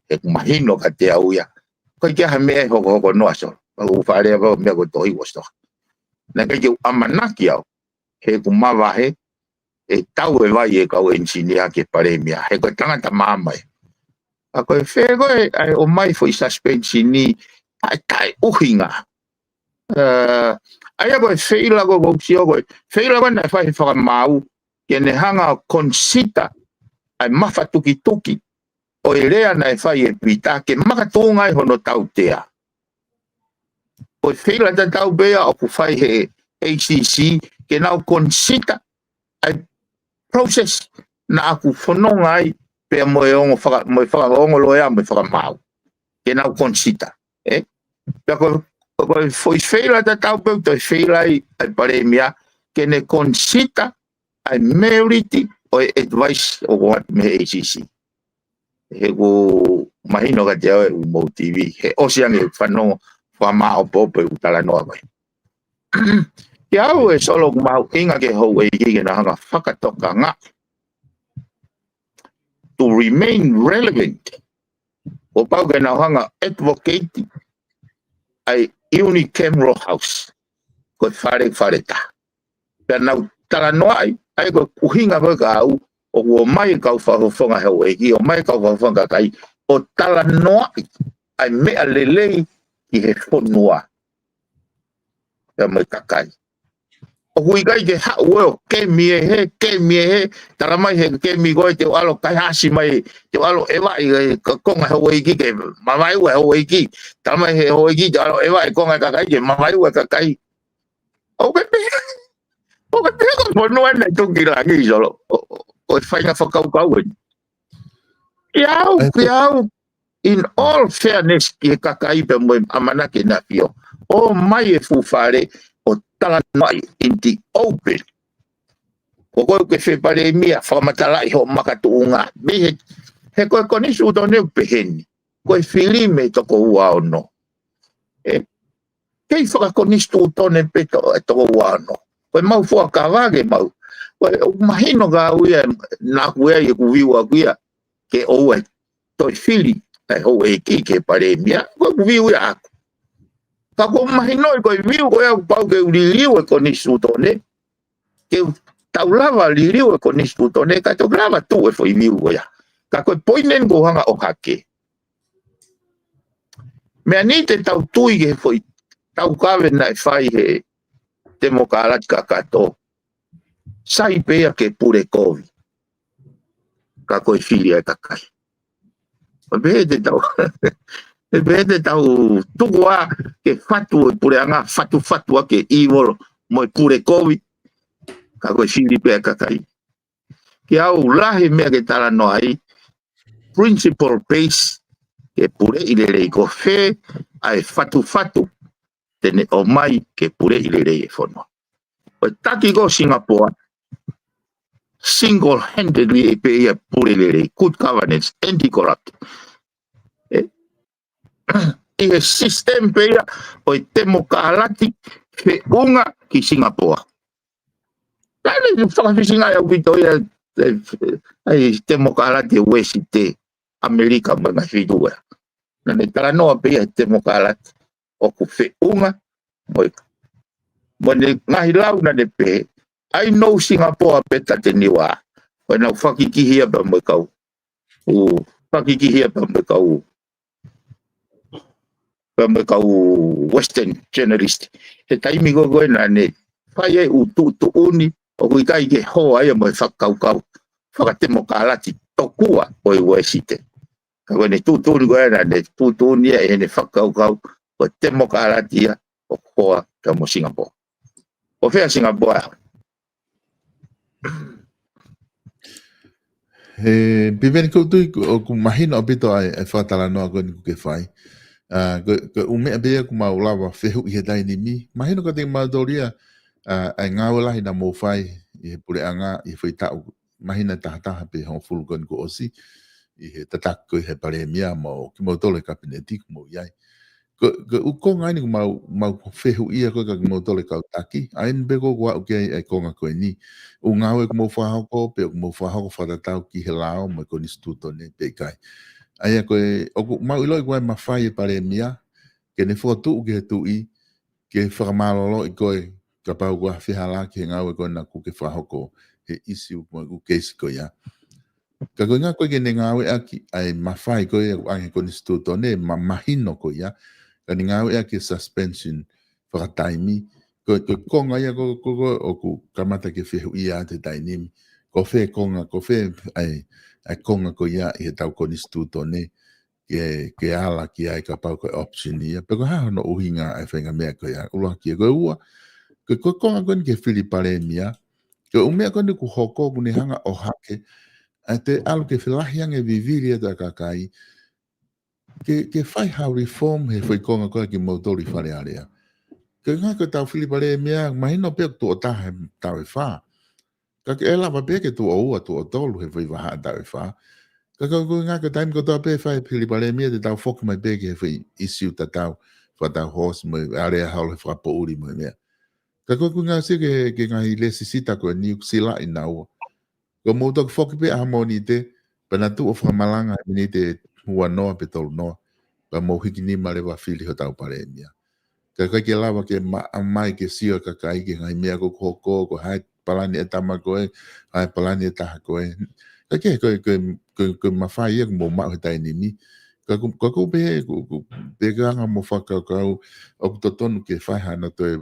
E mahino ka te au ia. Ko kia ha mea hoko noa so. O whare a mea ko tohi wasto. Nā kai kiu amanaki au. He kumawahe. E tau e vai e kau engineer ke pare mea. He koe tangata mamai. A koe whea koe ai o mai fo I suspension ni tai uhinga. Ai a koe wheila ko kousio koe. Wheila koe nai whai whakamau. Ke ne hanga consider ai mawha tuki tuki. O e rea nai whai e pita ke makatungai hono tau tea. O e wheila ta tau bea o ku whai he ACC ke nau consider ai process na aku whanonga ai pea moe whakaongo loea moe whakamau. Ke nau consider. Pea koe foi wheila ta tau bea toi wheila ai pare mea ke ne consider ai merit o advice o what me ACC. He ko mahino ka te au e mo TV. He oseang e whanongo whama o popo e utala noa koe. Ke au e solo kumau inga ke hou e hige na hanga whakatoka ngā. To remain relevant. O pau ke na hanga advocate ai unicameral house. Koe whare ta. Pea nau tala noa ai koe kuhinga koe ka au o kua mai kau whawhonga heo e ki, o mai kau whawhonga kai, o tala noa ai mea lelei ki he whonua. Pea mai kakai. O hui kai ke hau eo, ke mie he, tala mai he ke mi koe te alo kai hasi mai, te alo ewa i konga heo e ki, ke mamai ua heo e ki, tala mai he heo e ki, te alo ewa i konga kakai, ke mamai ua kakai. O ke pēha ko whanua nei tuki langi solo. O whainga whakau e. Ki au, in all fairness, ki he kakai pe moe amana ke na pio. O mai e fufare o tala mai in the open. Ko koe ke whepare mia, whamatalai ho makatuunga. He koe konisu tone peheni. Koe filime toko ua ono. Kei whakakonisu tone pe toko ua ono. Koe mau fua kawage mau. Mahino ka uia nā kuea i kuviwa kuia ke oue toi whili ai hou e ki ke pare mea koe kuviwa ia aku. Ka koe mahino i koe viu koe au pau ke uliliu e konisu tone ke taulawa liliu e konisu tone ka tau grava tu e foi viu koe ia. Ka koe poinen ko hanga o hake. Mea ni te tau tui ke foi tau kawe nai whai he temo kālat ka kato. Sai pea ke pure kovi. Ka koe whili ai kakai. Behe te tau tukua ke whatu e pure anga whatu ke iwolo mo e pure kovi. Ka koe whili pea kakai. Ke au lahi mea ke tala no ai principle base ke pure ilere i ko whe ai whatu tene o mai ke pure ilere i whono. O taki ko Singapore single-handedly e pe ia purelere, good governance, anti-corrupt. I he system pe ia o e temo kālati he unga ki Singapore. Tāne whakafisinga au pito ia ai temo kālati e wesi te Amerika mga whitua. Nane tala noa pe ia temo kālati o ku he unga mo ne ngahi lau nane pe I know Singapore peta te niwa. Koe nau whakikihia pa mo kau. Whakikihia pa mo kau. Pa mo kau Western journalist. He taimi ko koe na ne. Whai e tu uni. O kui kai ke ho ai mo whakau. Whakatemo kālati tokua o e wesite. Ka koe ne tu uni koe na ne. Tu uni e ne whakau. O temo kālati ia. O hoa ka mo Singapore. O whea Singapore. He piveni koutu o ku mahina o pito ai whatala noa koe ni ku ke whai. Ko umea bea ku mau lawa fehu i he daini mi. Mahino ka te maudoria ai ngau lahi na mo fai i he pule anga i whai tau mahina tahataha pe hong fulgon ko osi i he tatako i he pare mia mo ki mau tole kabineti ku mo iai. Ko ukonga ni ku mau fehu ia ko ka mau tole kau taki. Ain beko kua uke ai konga koe ni. U ngau e ku mau whahoko pe ku mau whahoko whatatau ki he lao mo ko ni stuto ne pe kai. Aia koe, oku mau iloi koe mawhai e pare mia, ke ne whakatu ke tu i, ke whakamalolo i koe, ka pau kua whihala ki he ngau e koe na ku ke whahoko he isi u koe ku keisi koe ia. Ka koe ngā koe ke ne ngau e aki, ai mawhai koe e ange koe ni stuto ne, mahino koe ia, ka ni ngau e aki suspension whakataimi, koe konga ia koe oku kamata ke whehu ia te tainimi, ko whe konga, ko whe ai konga ko ia i he tau koni stuto ne ke ala ki ai ka pau koe option ia. Peko haho no uhinga ai whenga mea ko ia. Uloha ki koe ua. Koe konga koni ke whili pare mia. Koe umea koni ku hoko kuni hanga o hake. Ai te alu ke whilahi ange viviri e ta kakai. Ke whai hau reform he whai konga koe ki mautori whare area. Koe ngā koe tau whili pare mia. Mahino pek tu o tahe tau e whaa. Ka ke ela pa peke tu o ua tu o tolu he whai waha tau e whaa. Ka kau ngā ka taim ko tau pe whai pili pare mia te tau whoki mai peke he whai isiu ta tau whatau hos mo area haole whapo uri mo mea. Ka kau ngā si ke ngā hi lesi sita ko ni sila i nā ua. Ko mō tok whoki pe ahamoni te pana tu o whamalanga mini te hua noa pe tolu noa. Pa mō hiki ni mare wa whili ho tau pare mia. Ka kai ke lawa ke mai ke sio ka kai ke ngai mea ko koko ko hai palani e tama koe, hai palani e taha koe. Ka ke koe mawhai e mo mau he taini mi. Ka ko pe kanga mo whakakau o kutotonu ke whaihana toi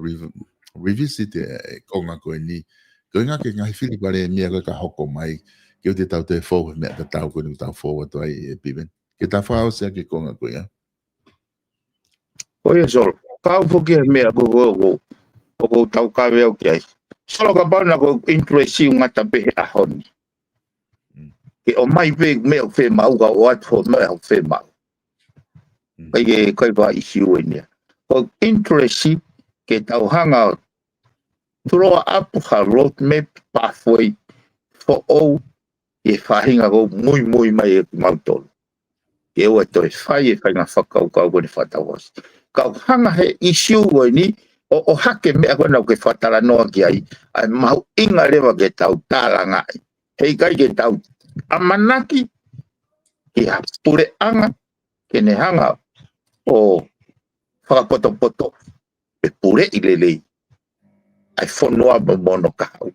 revisit e konga koe ni. Koe ngā ke ngai whili pare mea koe ka hoko mai. Ke o te tau te whau mea ka tau koe ni tau whau atu ai e piben. Ke ta whao sea ke konga koe ya. Oia sol, kau fuki he mea ko tau kawe au ki ai. Solo ka pau na ko interesi ngata pe he ahoni. Ke o mai pe mea whe mau ka o atu o mea whe mau. Kai ke kai pa isi ue nia. Ko interesi ke tau hanga turoa apu ha roadmap pathway for all e whahinga ko mui mai e mautolu. Ke ua toi whai e whainga whakau kau kone whatau hosi. Kau hanga he isi ue ni o hake mea koe nau ke whatara noa ki ai, ai mahu inga rewa ke tau tāla ngai. Hei kai ke tau amanaki, ke hapure anga, ke ne hanga o whakapoto, e pure i lelei. Ai whanua mono kahau.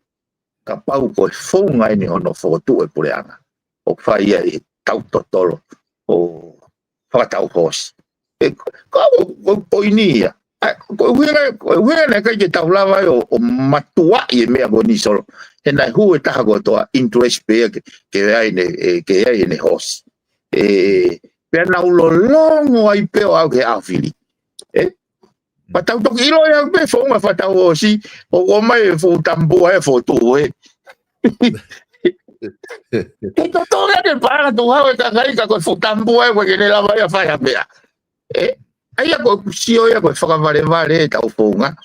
Ka pau koe whaunga ini hono whotu e pure anga. O whai e tau totoro, o whakatau hosi. Kau poini ia. Koe huenga kai ke tau lawa o matua i e mea koni solo. He nai hu e taha koe toa interest pea ke ai ne hosi. Pea na ulo longo ai peo au ke awhiri. Patau toki ilo e au pe whaunga whatau hosi. O mai e whu tambua e whu tu e. Ke totonga ke pāra tu hau e kakai ka koe whu tambua e koe ke ne lawa e a whai a pea. Aia koe kusio ia koe whakaware e tau whaunga.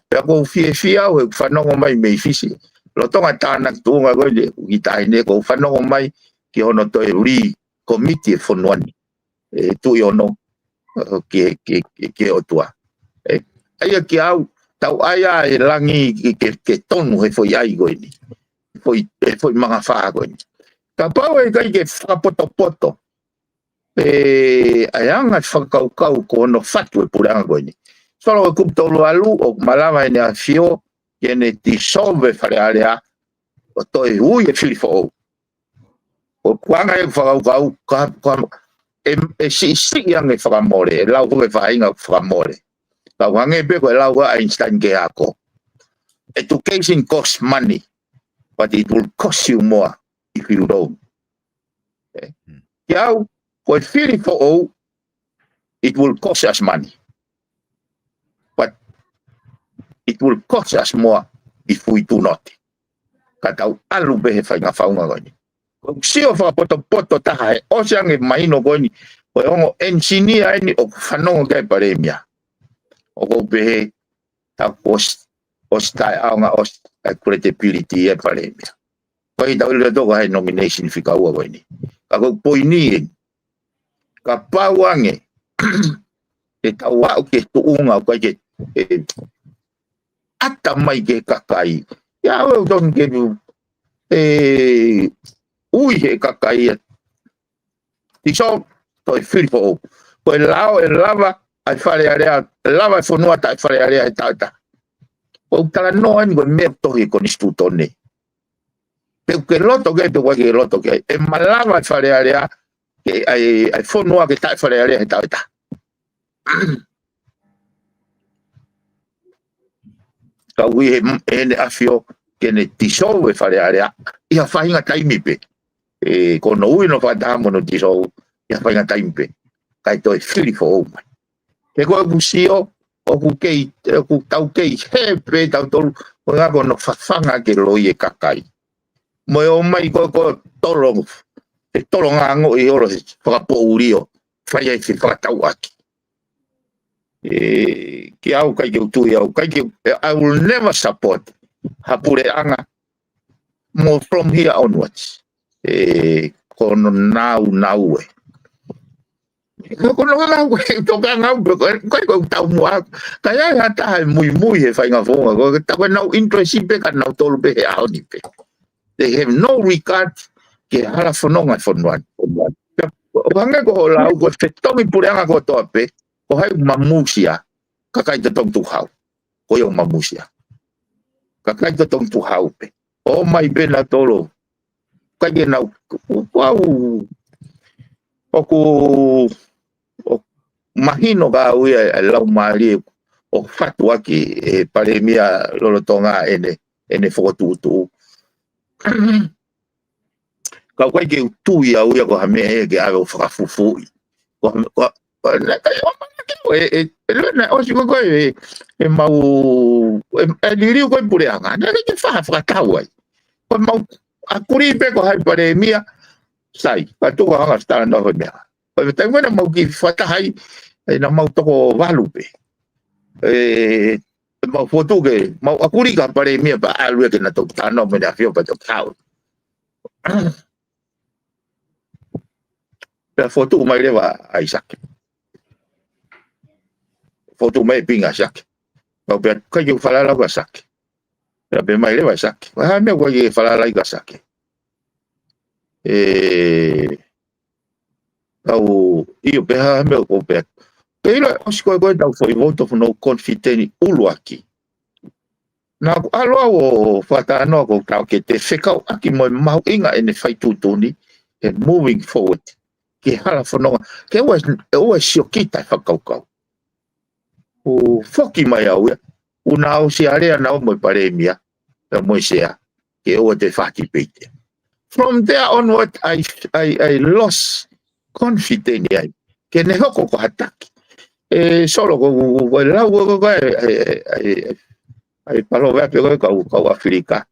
Pea koe whia au e whanongo mai mei fisi. Lotonga tāna tuunga koe le utaine koe whanongo mai ki hono toi committee e whanuani. Tui ono ke o tua. Aia ki au tau aia e langi ke tonu he foi ai koe ni. Foi mga whaa koe ni. Ka pau e kai ke whakapoto. Ai anga whakaukau ko no whatu e puranga koe ni. Solo e kuptolo alu o malama e nea whio ke ne dissolve whare area o toi ui e whili whao. O kuanga e whakaukau e si ange whakamore, e lau koe whainga whakamore. Lau hange peko e lau koe Einstein ke ako. Education costs money, but it will cost you more if you don't. Kiau, koe whili whao, it will cost us money. But it will cost us more if we do not. Katau alu behe whainga whaunga koe ni. Sio whakapoto taha e oseange mahino koe ni Ko ongo engineer ni o whanonga kai paremia. O ko pehe ta ostai aonga credibility e paremia. Ko i tau le toko hai nomination fika ua koe ni. Ka ko poini ka pauange e tau au ke tuunga o kai ke ata mai ke kakai. Ya o don ke ui he kakai tiso toi filpo ko lava ai fare area lava e fonua tai fare area e tata o tala no ani ko me tohi con istutone pe ke loto ke pe ke loto ke e malava ai fare area ke ai fonua ke tai fare area e tata ka ui e afio ke ne tiso e fare area ia fainga taimipe ko no ui no fa damo no tiso ia fainga taimipe kai toi fili fo oma ke ko busio o ku kei ku tau kei hepe tau tolu o nga ko no fafanga ke loie kakai mo o mai ko tolo e tolo nga ngo i oro fa po urio fa ia fi fa tau aki ke au kai ke tu ia kai ke I will never support hapure anga more from here onwards kono now ko no nga ko ka nga ko tau mo kaya hata muy e fa nga fonga ko ta ko no interest pe ka no tolo pe a oni pe they have no regard ke hala fononga fonwan wanga ko la ko fetongi puranga ko to pe ko hai mamusia ka kai to tu hau ko yo mamusia ka kai to tu hau pe o mai pe na tolo ka ge na wow mahino ka ui lau maari o fatu aki paremia lolotonga ene fokotutu ka kai ke tu ia ui ko hame ke ave whakafufui ko na kai o mana o si ko mau liriu ko pureanga na ke whakatau ai ko mau akuri pe ko hai paremia sai ka tu ka hanga standa ho mea pa te ngona mau ki fata hai na mau toko valupe mau foto ke mau akuri ka pare mia pa alwe ke na to tano me na fio pa to kau pa foto mai leva Isaac foto mai pinga sak pa pe ka yo fala la sak pa pe mai leva sak ha me ko ye fala la sak au io pe ha me ko pe Pela os ko tau foi voto no confiteni uluaki. Na alo o fata no ko tau ke te fekau aki mo mau inga ene fai tutuni and moving forward. Ke hala fono ke was siokita fakau. O foki mai au una o si area na mo paremia mo sea ke o te faki pete. From there onward I lost confidence ke ne hoko ko hataki. Solo ko la ko ai palo va pe ko Afrika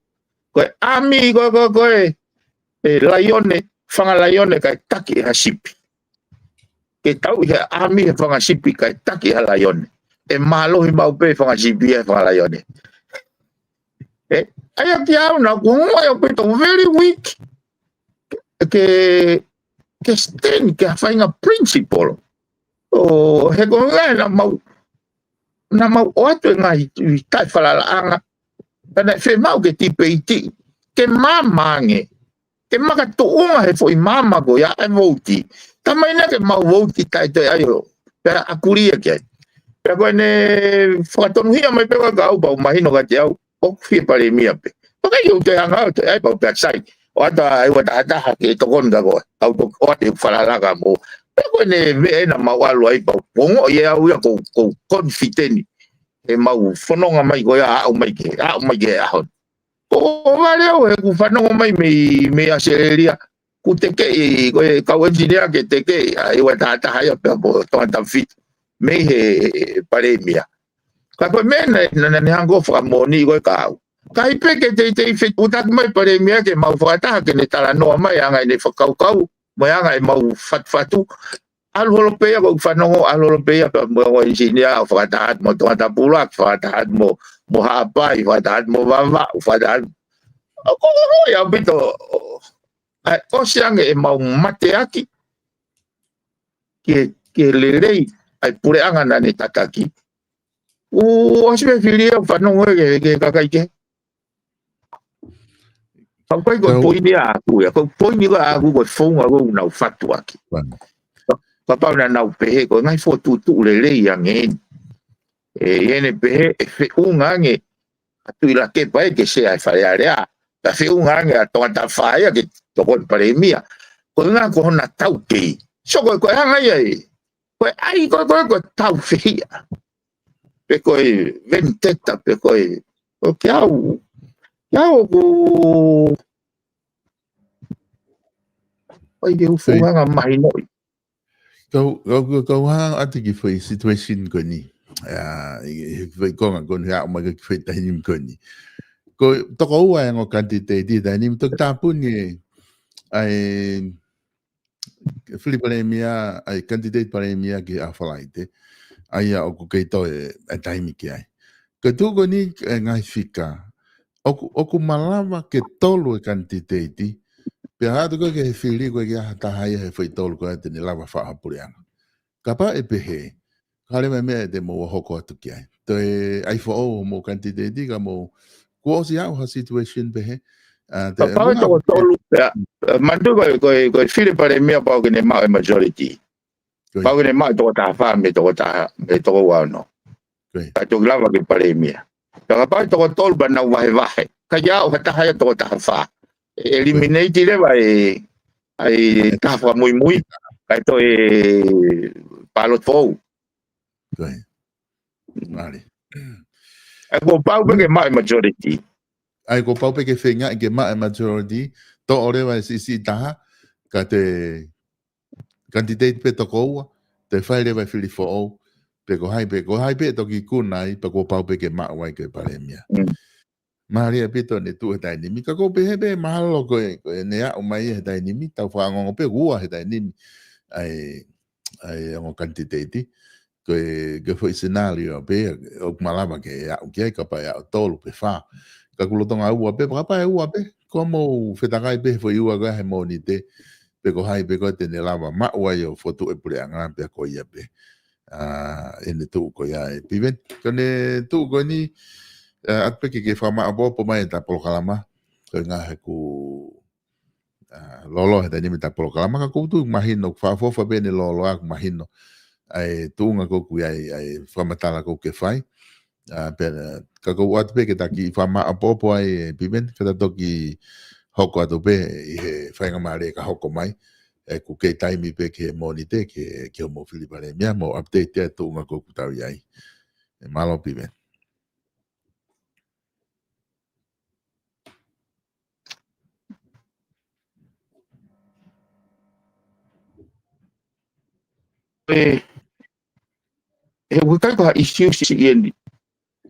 ko ami ko laione fanga laione ka taki ha sipi ke tau ya ami fanga sipi ka taki ha laione e malo hi mau pe fanga sipi fanga laione ai aki au na ko yo pe to very weak ke sten ke fanga principle o he ko na mau o atu ngai tai fala anga na fe mau ke tipe iti ke mamange ke maka tu unga he foi mama go ya e voti tamai na ke mau voti tai tai ayo para akuria ke para ko ne fatonu hia mai pe ga au ba mahino ga te au o fi pare mia pe o ka yo te anga te ai pa pe sai o ata ai wa ta ke to kon ga go au to o te fala la ga mo ko ne ve na mawalo ai pa pongo ia u ko confiteni e mau fononga mai go ya au mai ke a o vale o ku fononga mai me aseria ku te ke ko ka engineer ke te ke ai wa ta ya pa bo to ta fit me he paremia ka ko men na hango fra moni go ka kai pe ke te fit utak mai paremia ke mau fata ke ne tala no mai anga ne fakau mai anga mau fatu Alholopea ko whanongo alholopea pa mo engineer whakatahat mo tonga tapulak whakatahat mo hapai whakatahat mo wawa whakatahat ko ya bito o siang e mau mate aki ke lelei ai pure anga na ni takaki o asme filia whanongo ke kakai ke Pagkai ko poini aku ya, ko poini ko aku ko fonga ko na fatu aki. Papa na na pehe ko ngai fotu tu lele yang ene pehe fe ungange atu ila ke pai ke se ai fare area. Ta fe ungange to ta faia ke to ko premia. Ko nga ko na tau ke. So ko hanga ye. Ko ai ko tau fe. Pe ko ventetta pe ko o kiau. Kiau ko ai eu funga mai noi. Kau hang ati ki foi situation ko ni. Foi konga kon ha ma ki foi tanim ko ni. Ko to ko wa ngo kantite di tanim to tapun ni ai Filipalemia ai candidate palemia ki afalaite. Ai o ko ke to e taimi ki ai. Ko tu ko ni ngai fika. Oku malama ke tolu e candidate Pe hatu ko ke fili ko ke hata hai he foi tolu ko te ni lava fa apurianga. Kapa e pehe. Kale me de mo hoko atu ki ai. To e ai fo o mo kantidedi ka mo ko si ha situation pehe. Papa to tolu ya. Mandu ko fili pare mia pa ko ne ma majority. Pa ko ne ma to ta fa me to wa no. Ka to lava ke pare mia. Kapa to tolu ba na wa he. Ka ya o ta ha to ta fa. Eliminate le vai ai ta fa muy kai to palot fo vale ai ko pau pe ke mai majority ai ko pau pe ke fenga ke mai majority to ore vai si ta ka te candidate pe to ko te fai le vai fili fo pe ko hai pe to ki kunai pe ko pau pe ke mai wai ke paremia Maria pito ne tu ta ni mi ka ko pe be malo ko ne a o mai ta ni mi ta fa ngo pe gua ta ni ai ngo candidate que foi cenário pe o malava que o que ka pa o tolo pe fa ka kulo tonga u pe pa u pe como fetakai pe foi u aga he monite pe ko hai pe ko te ne lava ma wa yo foto e pure anga pe ko ia pe ene tu ko ia e piven ko ne tu ko ni at pe ke fa ma bo po mai ta polo kalama ko nga he ku lolo he ta ni ta polo kalama ka ku tu imagino fa fo fa bene lolo ak imagino ai tunga ko ku ai famatala ko ke fai per ka ko wat pe ke ta ki fama apopo ai pimen ka ta toki hoko atu pe i he whainga mare ka hoko mai e ku ke taimi pe ke monite ke o mo Filipare mia mo update te tunga ko ku tau iai e malo pimen bukai ko issue si ien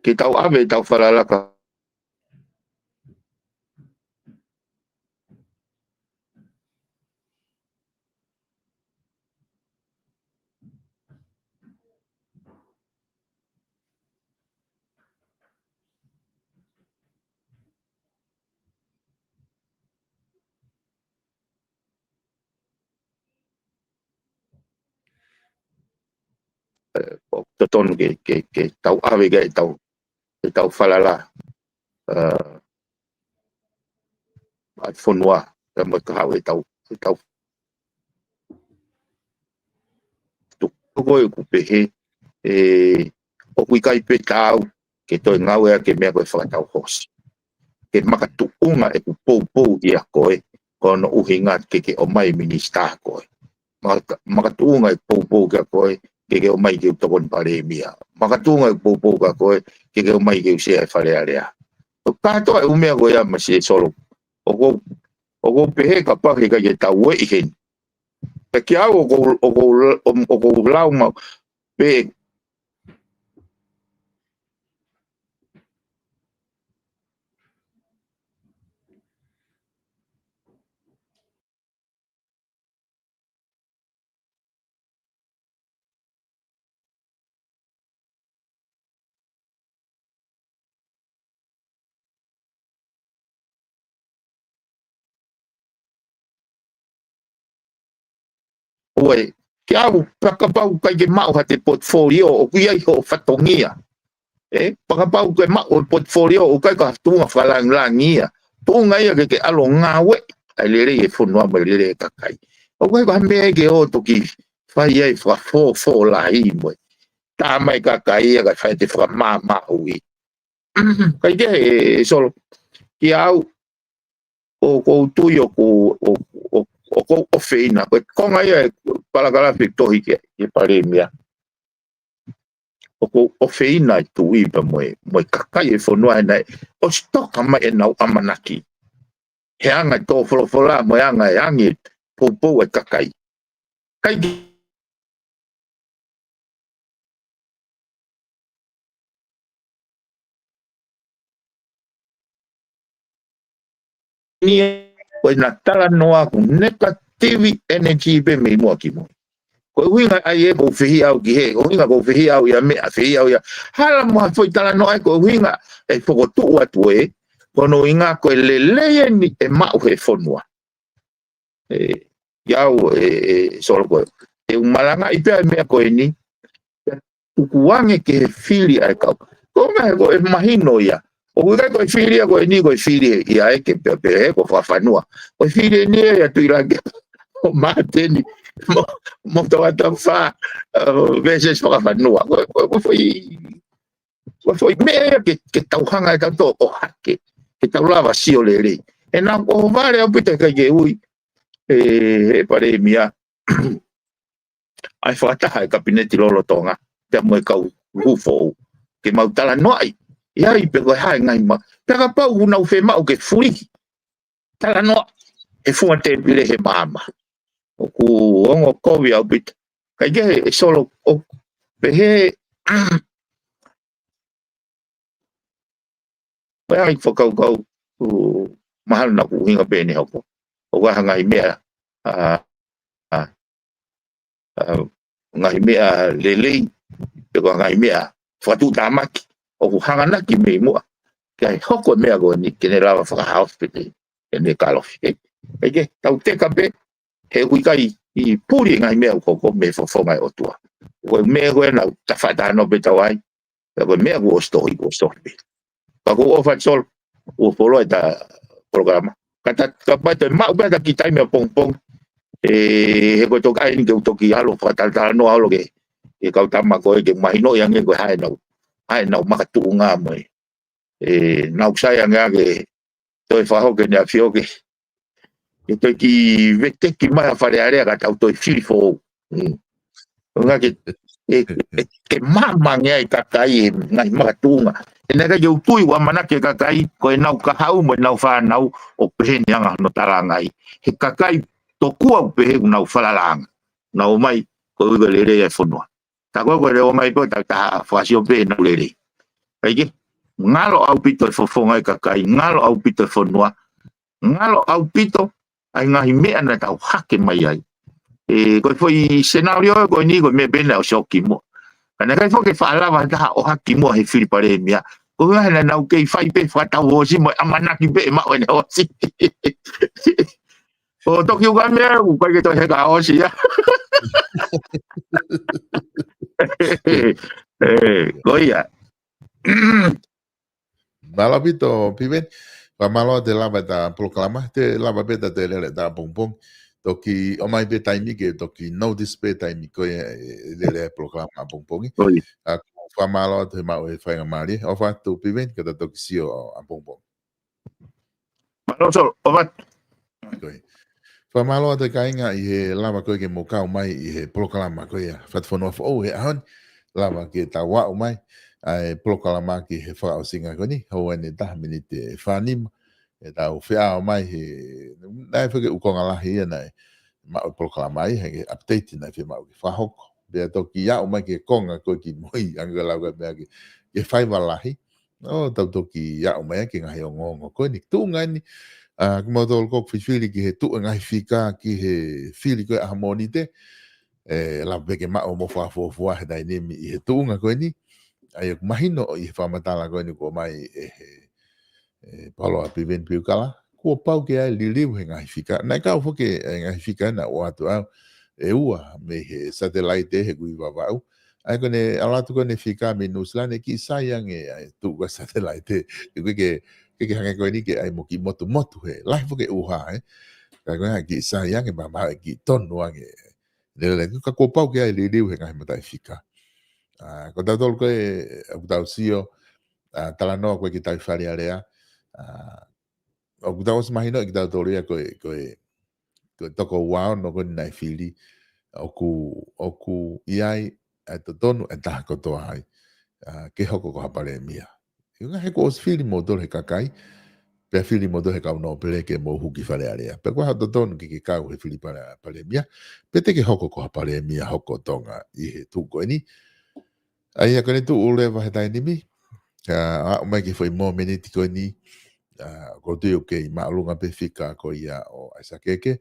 ke tau ave tau falala ka toton ke tau ave ke tau falala at fonua ka mo ka hawe tau tu ko ku pehe o kui kai pe tau ke to ngawe ke me ko fa tau hos ke makatu unga e ku pou ia koe kono uhinga ke o mai minista koe makatu unga e pou ke koe ke o mai ke tokon pare mia makatu unga e pou ka koe ke o mai ke se fale area o ka to e umea ko ia ma se solo o ko pehe ka pa ke ka tau e hen pe kia o lau ma pe Oe, ke au pakapau kai ke mau ha te portfolio o kuia i ho whatongia. Pakapau kai mau o portfolio o kai ka tunga whalangia. Tunga ia ke alo ngawe, ai lere e whunua mai lere e kakai. O kai ka mea ke o toki whai ai wha la hi moe. Tā mai kakai ia kai whai te wha ui. Kai te e solo, ki au o tui o feina, konga ia palakala tohi ke pare mea. O feina tui pa moe kakai e whanua nei, o stoka mai e nau amanaki. He anga tō wholofola moe anga e angi poupou e kakai. Kai ni o na tala noa ku negative energy be me mo ki mo. Ko winga ai e ko fihi au ki he, ko winga ko fihi au ia me fihi au ia. Hala mo foi tala noa ko winga e foko tu atu e, ko no inga ko le ni e mau he fonua. Iau solo ko. E umalanga i pia me ko ni. Ukuange ke fili ai kau. Ko me ko e mahino ia. O kukai koe whiri koe ni koe whiri ia e ke pepe ko whawhanua. Koe whiri ni e atu i rangi o māteni mo tawa tau wha versus whawhanua. Koe whai mea ke tauhanga e kato o hake. Ke tau lava sio le rei. E nā ko vare au pita kai ke ui. E pare mia. Ai whataha e kabineti lolo tonga. Te moe kau hufo. Ke mautala noai. Ia i pe koe hae ngai ma. Peka pau unau whe mau ke furi. Tala noa. E funga te pile he maama. O ku ongo kovi au bit. Kai ke e solo o pe he. Pea i whakau kau. Mahalo na ku hinga pene hopo. O waha ngai mea. Ngai mea lelei. Peka ngai mea. Whatu tamaki. O ku hangana ki me mua. Kai hoko mea ko ni kene lawa whakahaos pete. Kene kalofi. Eke, tau teka pe. He hui kai i puri ngai mea koko me whawhongai o tua. Koe mea koe nau tawhatano pe tawai. Koe mea ko o stohi pe. Kako o whatsol. O polo e ta programa. Kata kapai toi mau pea ta ki taimea pong pong. He koe toka aini ke utoki halo whakataltala no halo ke. E kau tama koe ke mahino yange koe hae nau. Ai nau makatu ngā moe. Nau saya ngā ke toi whaho ke nea whio ke. E toi ki vete ki mai a whare area ka tau toi whiri whou. Ngā ke mama ngea i kakai e ngai makatu ngā. E nega ke utui wa manake kakai koe nau kahau moe nau whanau o peheni anga no tarangai. He kakai tokua u pehe nau whalalanga. Nau mai koe uga lere e whonua. Ta koe koe reo mai koe ta whasio pe nau lere. Kaike, ngalo au pito e whawhonga i kakai, ngalo au pito e whonua, ngalo au pito ai ngahi mea na tau hake mai ai. Koe fwoi senario koe ni koe mea bena o shoki mua. Kana kai fwoi ke whaalawa taha o haki mua he whiripare mea. Koe hana nau kei whai pe whatau hosi mo amanaki pe e mao ene hosi. O toki uka mea, ukai ke toi heka hosi ya. Koe ia. Malo pito piven. Pamalo te lava ta proclama te lava peta te lele ta pompong. Toki o mai pe taimi ke toki notice pe taimi ko lele proclama pompongi. Pamalo te mau e whainga mari. O fatu piven ke ta toki sio a pompong. Malo sol, o vat. Pamalo te kainga i he lava koe ke mokau mai i he proclama ko ia. Fatfono o he ahon lava ke ta wa o mai. Ai proclama ki he whao singa koni, hau ane taha mini te whanima, e tau whiao mai he, nai whake ukonga lahi ia nai, mao proclama i, he update nai whi mao ki whahoko, bea toki iau mai ke konga koe ki moi, anga lauga bea ke whaiwa lahi, o tau toki iau mai ke ngahi o ngongo koe ni, tu ngani, kumau tolu kok whiwhiri ki he tu ngahi whika ki he whiri koe ahamoni te, la peke mao mo whafofua he dai nemi i he tu nga koe ni, ai ku mahino i whamatala koe ni ko mai palo api ven piukala, kua pau ke ai liliu he ngahi whika, nai kau whoke ngahi whika na o atu au, e ua me he satellite he kui wawau. Ai kone alatu kone fika minus lane ki sayang e ai tu ka satellite e ke hange ko ni ke ai mo ki motu he lai fo ke uha ka kone ki sayang e mama ki tonu ange le ka ko pau ke ai le he ngai mata fika ko ta tol ko e ta sio tala no ko ki ta fari area o ta os mahino ki ta toria ko toko wao no ko nai fili oku iai e to tonu e taha kotoa hai ke hoko ko hapare mia. Iunga he ko os fili modol he kakai, pe fili modol he kau no pele ke mo huki whare area. Pe kua hato tonu ki kau he fili pare mia, pe te ke hoko ko hapare mia hoko tonga i he tuko eni. Ai a kone tu ule wa he tainimi, a umai ki foi mo meniti ko eni, ko tui o kei maalunga pe fika ko ia o aisakeke,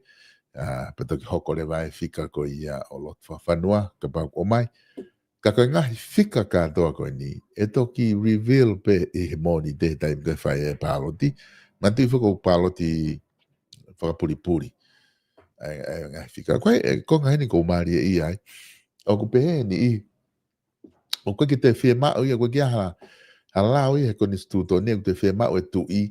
pe toki hoko le vai fika ko ia o lot whanua, ka pau o mai, ka koe ngahi fika kātoa koe ni, e toki reveal pe i he moni te taim koe whai e pāloti, ma tui whako pāloti whakapuripuri. Ngahi fika. Koe, ko ngahi ni kou maari e i ai, o ku pehe ni i, o koe ki te whie mao i, a koe ki aha lao i, he koni stuto ni, ku te whie mao e tu i,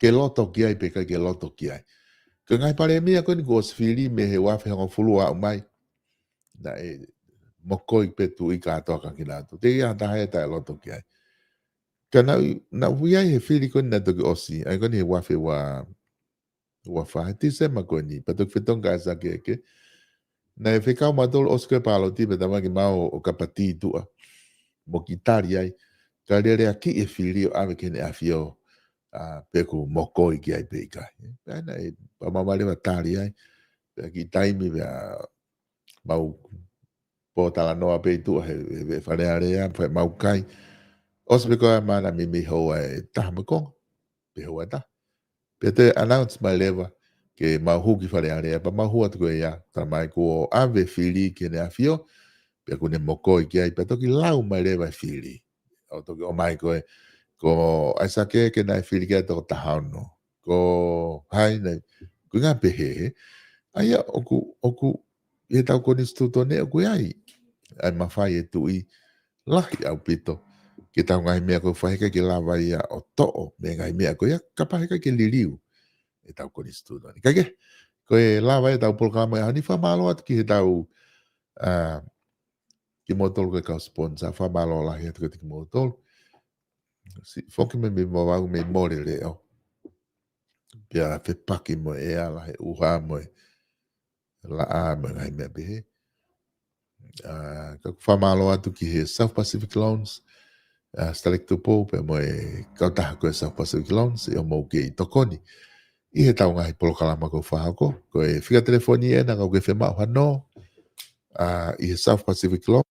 ke loto ki ai, pe kai ke loto ki ai. Ka ngai pare mia koe ni ko osfili me he wafe hongo fulua o mai. Na e mokoi pe tu i kātoa ka ki nātu. Te ia taha e tae loto ki ai. Ka na hui ai he fili koe ni na toki osi. Ai koe ni he wafe wa whae. Ti sema koe ni. Pa toki whetonga e sake eke. Na e whekau matolo oske palo ti pe tamangi mao o kapati tua. Mo ki tari ai. Ka rere a ki e fili o ave kene a fio. Peku mokoi ki ai pe i kai. Aina e pamamare wa tari ai. Ki taimi vea mau po tala noa pe tu he whare area whai mau kai. Osu pe koe mana mi hoa e taha makong. Pe hoa ta. Pe te announce mai lewa ke mau huki whare area. Pa mau hua tuko ia. Ta mai ko ave fili ke ne a fio. Pe kune mokoi ki ai. Pe toki lau mai lewa fili. O toki o mai koe. Ko aisake ke nai fili kia toko tahano. Ko hai nei. Ko ngā pehe. Aia oku e tau koni stuto ne oku ai. Ai mawhai e tui lahi au pito. Ke tau ngai mea ko whaheka ke lawa ia o to'o. Me ngai mea ko ia kapaheka ke liliu. E tau koni stuto ne. Kage, ko e lawa e tau polkama e hani whamalo atu ki he tau ki motolo ke kau sponsor. Whamalo lahi atu ki motolo. Foki me mawau me more leo. Pia fe paki mo e ala he uha mo e la a mo ngai mea behe. Ka whamalo atu ki he South Pacific Loans. Stalekto po pe mo e kautaha ko e South Pacific Loans. E o mo ke i tokoni. I he tau ngai polokalama ko whahako. Ko e whika telefoni e na kau ke whemau hano. I he South Pacific Loans.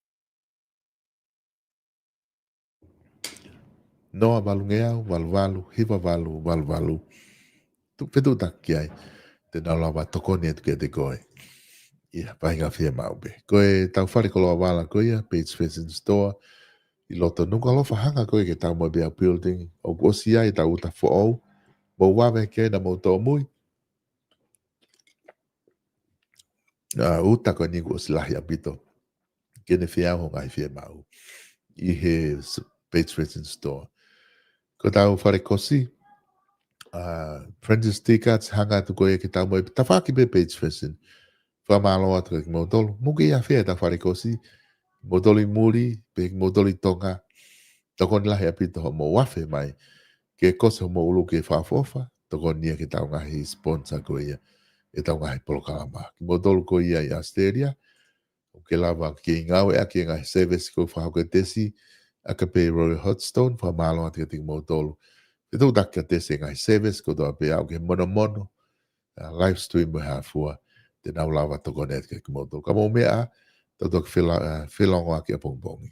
Noa valungeau, valvalu, hiva valu, valvalu. Tu petu taki ai. Te naulawa tokoni etu ke te koe. Ia, pahinga whia maupe. Koe tau whare koloa wala koe ia, Page Fashion Store. I loto nuka lofa hanga koe ke tau mo bea building. O gosi ai tau uta fo'ou. Mo wawe ke na mo tō mui. Uta koe ni gosi lahi apito. Kene whia ho ngai whia mau. I he Page Fashion Store. Ko tau whare kosi. Prentice T-Cards hanga tu koe ke tau mo ta whaki pe Page Fashion. Whamalo atu ki motolo. Muki ia whea ta whare kosi. Motoli muri, pe motoli tonga. Tokoni lahi apito ho mo wafe mai. Ke kose ho mo ulu ke whafofa. Tokoni ia ke tau ngahi sponsor ko ia. E tau ngahi polokalama. Ki motolo ko ia i Asteria. O ke lava ki ngau ea ki ngahi service ko whahoko tesi. Aka pe Royal Hotstone. Whamalo atu ki motolo. E tau daka tesi ngahi service ko toa pe au ke mono. Live stream mo hafua. Te nau lava toko net ke motolo. Ka mo mea, tau toki whilongo aki a pongpongi.